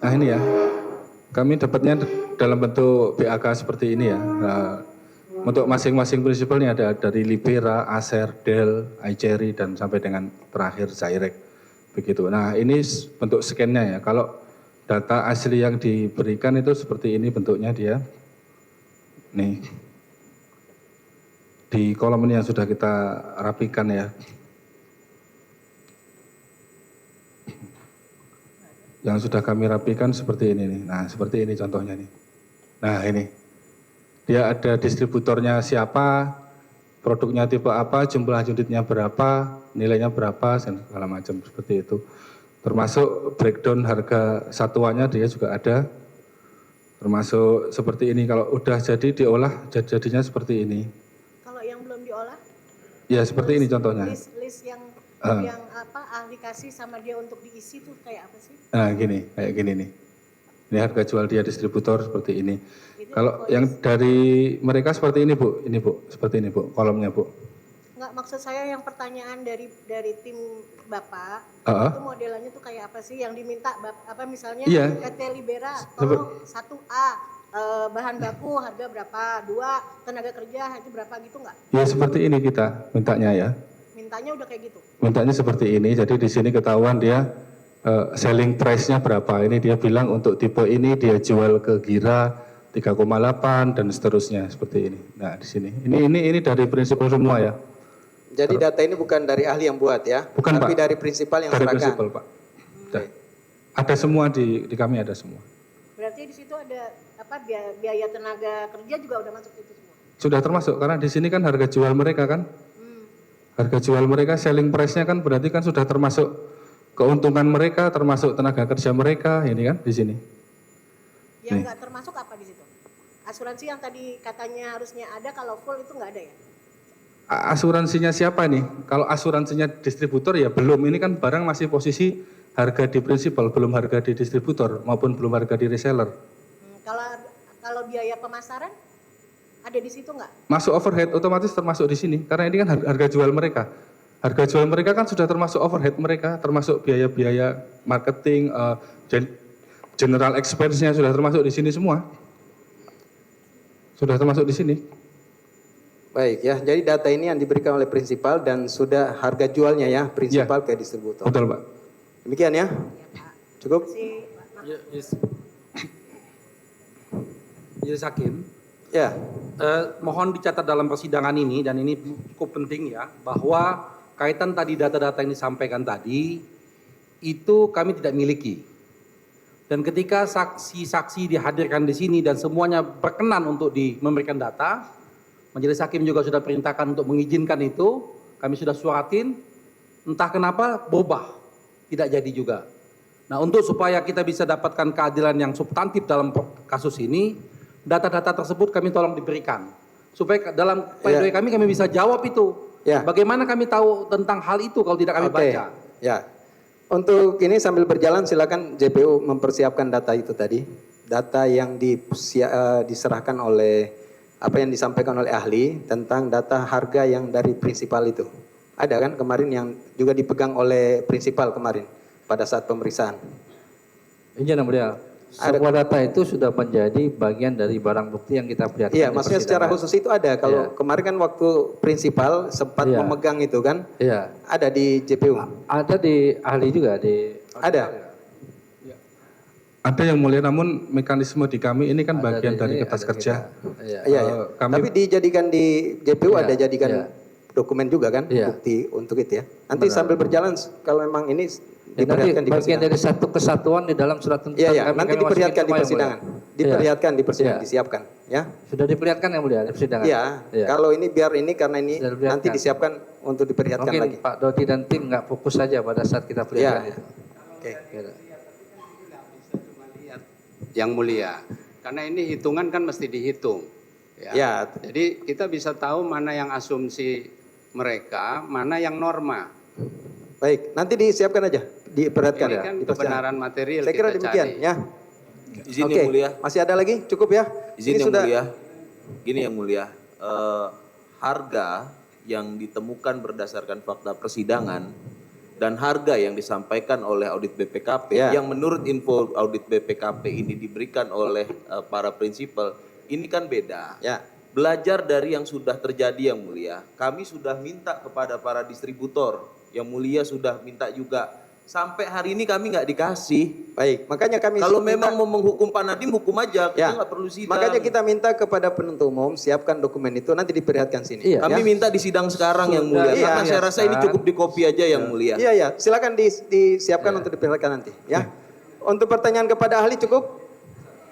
Nah ini ya, kami dapatnya dalam bentuk BAK seperti ini ya. Nah, untuk masing-masing prinsipal ini ada dari Libera, Acer, Dell, iCherry, dan sampai dengan terakhir Zyrek. Begitu. Nah ini bentuk scan-nya ya. Kalau data asli yang diberikan itu seperti ini bentuknya dia. Nih. Di kolom ini yang sudah kita rapikan ya. Yang sudah kami rapikan seperti ini nih. Nah, seperti ini contohnya nih. Nah, ini. Dia ada distributornya siapa, produknya tipe apa, jumlah unitnya berapa, nilainya berapa, segala macam seperti itu. Termasuk breakdown harga satuannya dia juga ada. Termasuk seperti ini, kalau udah jadi diolah jadinya seperti ini. Kalau yang belum diolah? Ya, seperti ini contohnya. List yang apa ahli kasih sama dia untuk diisi tuh kayak apa sih? Nah, gini, kayak gini nih. Ini harga jual dia distributor seperti ini. Kalau yang dari mereka seperti ini, Bu. Ini, Bu. Seperti ini, Bu. Kolomnya, Bu. Enggak, maksud saya yang pertanyaan dari tim Bapak, itu modelannya tuh kayak apa sih yang diminta apa misalnya Iya. PT Libera tolong 1A bahan baku harga berapa, 2 tenaga kerja itu berapa gitu enggak? Ya, seperti ini kita mintanya ya. Mintanya udah kayak gitu. Mintanya seperti ini, jadi di sini ketahuan dia selling price-nya berapa. Ini dia bilang untuk tipe ini dia jual ke Gira 3,8 dan seterusnya seperti ini. Nah, di sini. Ini dari prinsipal semua ya. Jadi data ini bukan dari ahli yang buat ya, Bukan, tapi Pak. dari prinsipal yang Dari serahkan. prinsipal, Pak. Ada semua di kami ada semua. Berarti di situ ada apa biaya tenaga kerja juga udah masuk itu semua. Sudah termasuk karena di sini kan harga jual mereka kan. Harga jual mereka selling price-nya kan berarti kan sudah termasuk keuntungan mereka, termasuk tenaga kerja mereka, ini kan di sini. Yang enggak termasuk apa di situ? Asuransi yang tadi katanya harusnya ada kalau full itu enggak ada ya? asuransinya siapa nih? Kalau asuransinya distributor ya belum, ini kan barang masih posisi harga di prinsipal, belum harga di distributor maupun belum harga di reseller. Kalau biaya pemasaran ada di situ nggak? Masuk overhead otomatis termasuk di sini, karena ini kan harga jual mereka. Harga jual mereka kan sudah termasuk overhead mereka, termasuk biaya-biaya marketing, general expense-nya sudah termasuk di sini semua. Sudah termasuk di sini. Baik ya, jadi data ini yang diberikan oleh prinsipal dan sudah harga jualnya ya, prinsipal ke distributor. Betul, Pak. Demikian ya? Cukup? Majelis Hakim, Ya. mohon dicatat dalam persidangan ini, dan ini cukup penting ya, bahwa kaitan tadi data-data yang disampaikan tadi, itu kami tidak miliki. Dan ketika saksi-saksi dihadirkan di sini dan semuanya berkenan untuk memberikan data, Majelis Hakim juga sudah perintahkan untuk mengizinkan itu, kami sudah suratin, entah kenapa berubah, tidak jadi juga. Nah, untuk supaya kita bisa dapatkan keadilan yang substantif dalam kasus ini, data-data tersebut kami tolong diberikan. Supaya dalam pledoi kami bisa jawab itu. Ya. Bagaimana kami tahu tentang hal itu kalau tidak kami baca? Ya. Untuk ini sambil berjalan silakan JPU mempersiapkan data itu tadi. Data yang diserahkan oleh apa yang disampaikan oleh ahli tentang data harga yang dari prinsipal itu. Ada kan kemarin yang juga dipegang oleh prinsipal kemarin pada saat pemeriksaan. Izin yang mulia, semua data itu sudah menjadi bagian dari barang bukti yang kita perlihatkan. Iya, maksudnya secara khusus itu ada. Kalau kemarin kan waktu prinsipal sempat Iya. memegang itu kan, Iya. ada di JPU. Ada di ahli juga di. Ada. Ada yang mulia, namun mekanisme di kami ini kan Ada bagian di dari sini, kertas ada kerja. kita. Iya. Iya, iya. kami- Tapi dijadikan di JPU Iya, ada jadikan iya. dokumen juga kan, Iya. bukti untuk itu ya. Nanti sambil berjalan kalau memang ini Dan nanti diperlihatkan di bagian persidangan. dari satu kesatuan di dalam surat tuntutan. Iya, iya. kami Nanti masukin diperlihatkan di semua yang persidangan. mulia. Diperlihatkan di persidangan, Iya. disiapkan ya. Sudah diperlihatkan yang mulia di persidangan. Iya. Iya. Kalau ini biar ini karena ini Sudah diperlihatkan. nanti disiapkan untuk diperlihatkan Mungkin lagi. Pak Dodi dan tim nggak fokus saja pada saat kita perlihatkan Iya. itu. Oke. Gitu. Yang mulia, karena ini hitungan kan mesti dihitung. Ya. Jadi kita bisa tahu mana yang asumsi mereka, mana yang norma. Baik, nanti disiapkan aja, diperlihatkan Ini ya. kan di persidangan. kebenaran material Saya kira kita demikian cari. ya. Izin Oke, yang mulia, masih ada lagi? Cukup ya? izin Ini yang sudah mulia. Gini yang mulia, harga yang ditemukan berdasarkan fakta persidangan dan harga yang disampaikan oleh audit BPKP, Ya. yang menurut info audit BPKP ini diberikan oleh para prinsipal, ini kan beda. ya. Belajar dari yang sudah terjadi yang mulia, kami sudah minta kepada para distributor, yang mulia sudah minta juga. Sampai hari ini kami nggak dikasih. Baik, makanya kami Kalau minta- memang mau menghukum Pak Nadiem, hukum aja, kita Ya. nggak perlu sidang. Makanya kita minta kepada penuntut umum siapkan dokumen itu nanti diperlihatkan sini. Iya. Kami Ya. minta di sidang sekarang yang mulia, Iya, karena saya rasa ini cukup di copy aja yang mulia. Iya, iya. Silakan disiapkan untuk diperlihatkan nanti. Ya. Untuk pertanyaan kepada ahli cukup?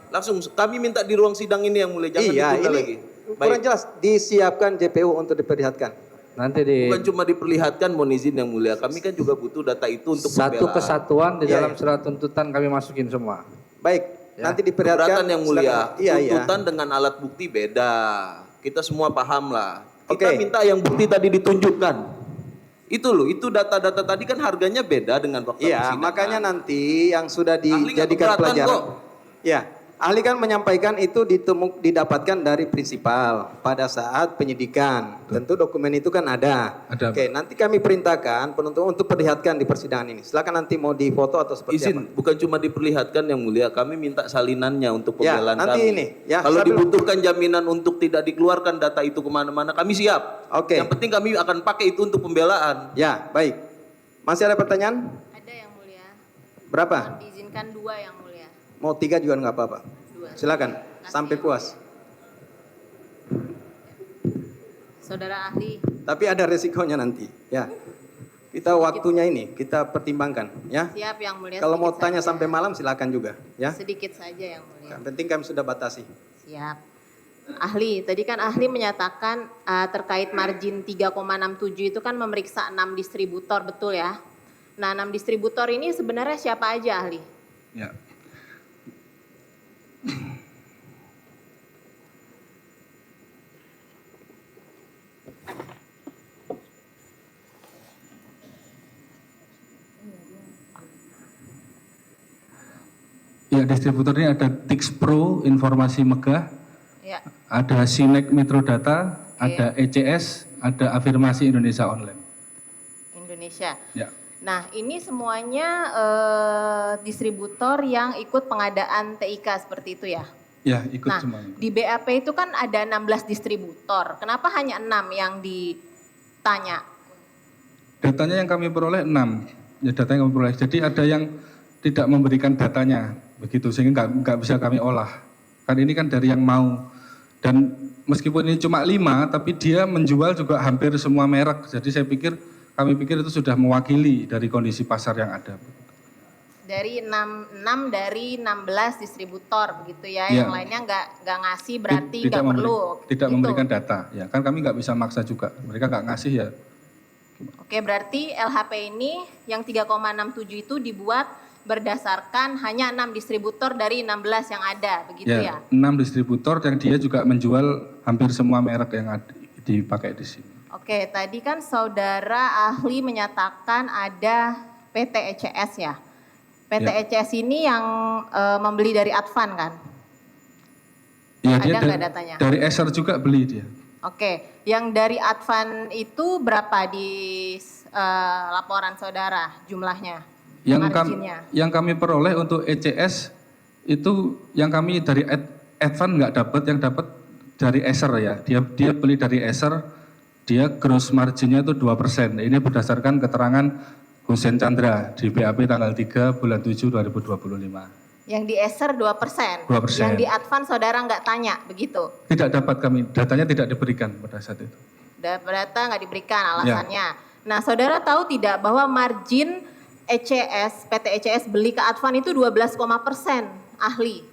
Langsung kami minta di ruang sidang ini yang mulia, jangan Iya, ditunda ini lagi. kurang Baik, jelas. Disiapkan JPU untuk diperlihatkan. Nanti di bukan cuma diperlihatkan, mohon izin yang mulia, kami kan juga butuh data itu untuk satu pembelaan. kesatuan di Iya, dalam iya. surat tuntutan kami masukin semua. Baik, nanti diperlihatkan. Keberatan yang mulia, Silakan. Iya, iya. tuntutan dengan alat bukti beda. Kita semua paham lah. Kita Oke. minta yang bukti tadi ditunjukkan. Itu loh, itu data-data tadi kan harganya beda dengan fakta Iya, persidangan. makanya nanti yang sudah Ahli nggak dijadikan keberatan pelajaran. kok. Ya, ahli kan menyampaikan itu didapatkan dari prinsipal pada saat penyidikan. Tentu dokumen itu kan ada. Ada, Oke, nanti kami perintahkan penuntut untuk perlihatkan di persidangan ini. Silakan nanti mau difoto atau seperti apa. Izin, bukan cuma diperlihatkan yang mulia, kami minta salinannya untuk Ya, pembelaan nanti kami. ini, ya, Kalau sambil- dibutuhkan jaminan untuk tidak dikeluarkan data itu kemana-mana, kami siap. Oke. Yang penting kami akan pakai itu untuk pembelaan. Ya, baik. Masih ada pertanyaan? Ada yang mulia. Berapa? Diizinkan 2 yang mulia. Mau 3 juga nggak apa-apa. 2. Silakan, sampai puas. Saudara ahli, Tapi ada resikonya nanti. Ya, kita waktunya ini kita pertimbangkan. Ya. siap yang mulia. Kalau mau sedikit tanya saja. sampai malam silakan juga. Ya. Sedikit saja yang mulia. Yang penting kami sudah batasi. Siap. Ahli, tadi kan ahli menyatakan terkait margin 3,67 itu kan memeriksa 6 distributor, betul ya? Nah, 6 distributor ini sebenarnya siapa aja ahli? Ya. Ya, distributor ini ada Tix Pro, Informasi Megah, Ya. ada Sinek Metrodata, ada ECS, ada Afirmasi Indonesia Online. Indonesia. Ya. Nah, ini semuanya distributor yang ikut pengadaan TIK seperti itu ya? Ya, ikut Nah, semuanya. di BAP itu kan ada 16 distributor. Kenapa hanya 6 yang ditanya? Datanya yang kami peroleh 6. Ya, data yang kami peroleh. Jadi ada yang tidak memberikan datanya, begitu, sehingga nggak bisa kami olah. Kan ini kan dari yang mau. Dan meskipun ini cuma 5, tapi dia menjual juga hampir semua merek. Jadi kami pikir itu sudah mewakili dari kondisi pasar yang ada. Dari 6 dari 16 distributor begitu ya, Ya. yang lainnya nggak ngasih berarti nggak perlu. Tidak gitu. memberikan data, ya kan kami nggak bisa maksa juga. Mereka nggak ngasih ya. Oke, berarti LHP ini yang 3,67 itu dibuat berdasarkan hanya 6 distributor dari 16 yang ada, begitu ya? 6 distributor yang dia juga menjual hampir semua merek yang dipakai di sini. Oke, tadi kan saudara ahli menyatakan ada PT ECS ya. PT Ya. ECS ini yang membeli dari Advan kan? Ya, Ada dia nggak datanya? dari Eser juga beli dia. Oke, yang dari Advan itu berapa di laporan saudara jumlahnya? Yang kami peroleh untuk ECS itu yang kami dari Advan nggak dapat, yang dapat dari Eser ya. Dia beli dari Eser, dia gross marginnya itu 2%. Ini berdasarkan keterangan Husein Chandra di BAP tanggal 3 bulan 7 2025. Yang di Eser 2%. 2%. Yang di Advan saudara nggak tanya, begitu? Tidak dapat kami, datanya tidak diberikan pada saat itu. Data nggak diberikan alasannya. Nah, saudara tahu tidak bahwa margin ECS, PT ECS beli ke Advan itu 12% ahli.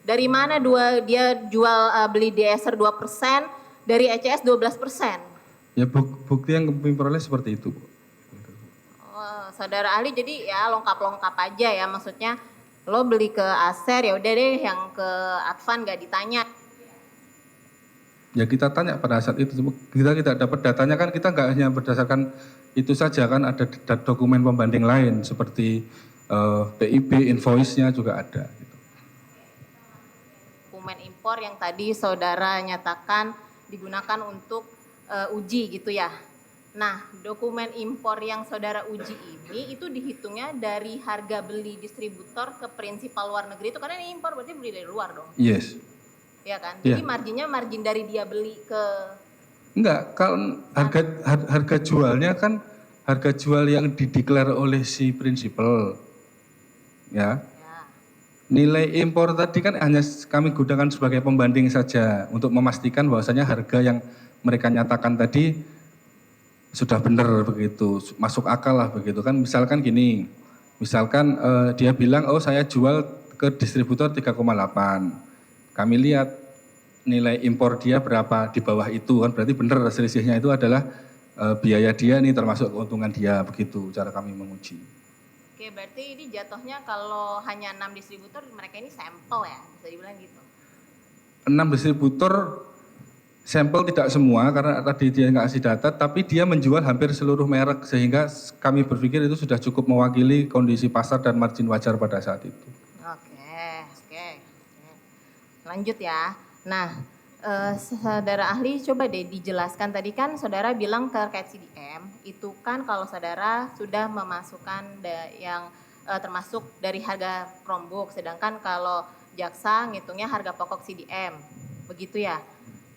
Dari mana dia jual beli di Eser 2%, dari ECS 12%? Ya bukti yang kami peroleh seperti itu. Oh, saudara ahli jadi ya lengkap-lengkap aja ya, maksudnya lo beli ke Aser ya udah deh, yang ke Advan nggak ditanya. Ya kita tanya pada saat itu, kita tidak dapat datanya kan, kita nggak hanya berdasarkan itu saja kan, ada dokumen pembanding lain seperti PIB, invoice-nya juga ada. Gitu. Dokumen impor yang tadi saudara nyatakan digunakan untuk uji gitu ya. Nah, dokumen impor yang saudara uji ini itu dihitungnya dari harga beli distributor ke prinsipal luar negeri itu, karena ini impor berarti beli dari luar dong. Yes. Ya kan? Yeah. Jadi marginnya margin dari dia beli ke... Enggak, kalau harga jualnya kan harga jual yang dideklar oleh si prinsipal. Ya. Nilai impor tadi kan hanya kami gunakan sebagai pembanding saja untuk memastikan bahwasanya harga yang mereka nyatakan tadi sudah benar begitu, masuk akal lah begitu kan. Misalkan gini, misalkan dia bilang oh saya jual ke distributor 3,8. Kami lihat nilai impor dia berapa di bawah itu kan, berarti benar selisihnya itu adalah biaya dia nih termasuk keuntungan dia, begitu cara kami menguji. Oke, berarti ini jatuhnya kalau hanya 6 distributor mereka ini sampel ya, bisa dibilang gitu. 6 distributor sampel tidak semua karena tadi dia nggak kasih data, tapi dia menjual hampir seluruh merek sehingga kami berpikir itu sudah cukup mewakili kondisi pasar dan margin wajar pada saat itu. Oke. Lanjut ya. Nah, saudara ahli coba deh dijelaskan, tadi kan saudara bilang terkait CDM itu kan kalau saudara sudah memasukkan yang termasuk dari harga Chromebook, sedangkan kalau jaksa ngitungnya harga pokok CDM, begitu ya.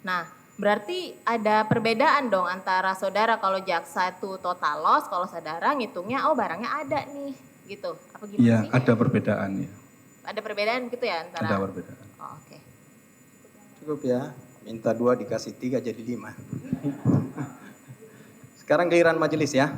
Nah, berarti ada perbedaan dong antara saudara kalau jaksa itu total loss, kalau saudara ngitungnya oh barangnya ada nih, gitu. Apa gimana Iya, sih? ada perbedaan ya. Ada perbedaan gitu ya antara? Ada perbedaan. Oh, oke. Cukup ya, minta 2 dikasih 3 jadi 5. Sekarang giliran majelis ya.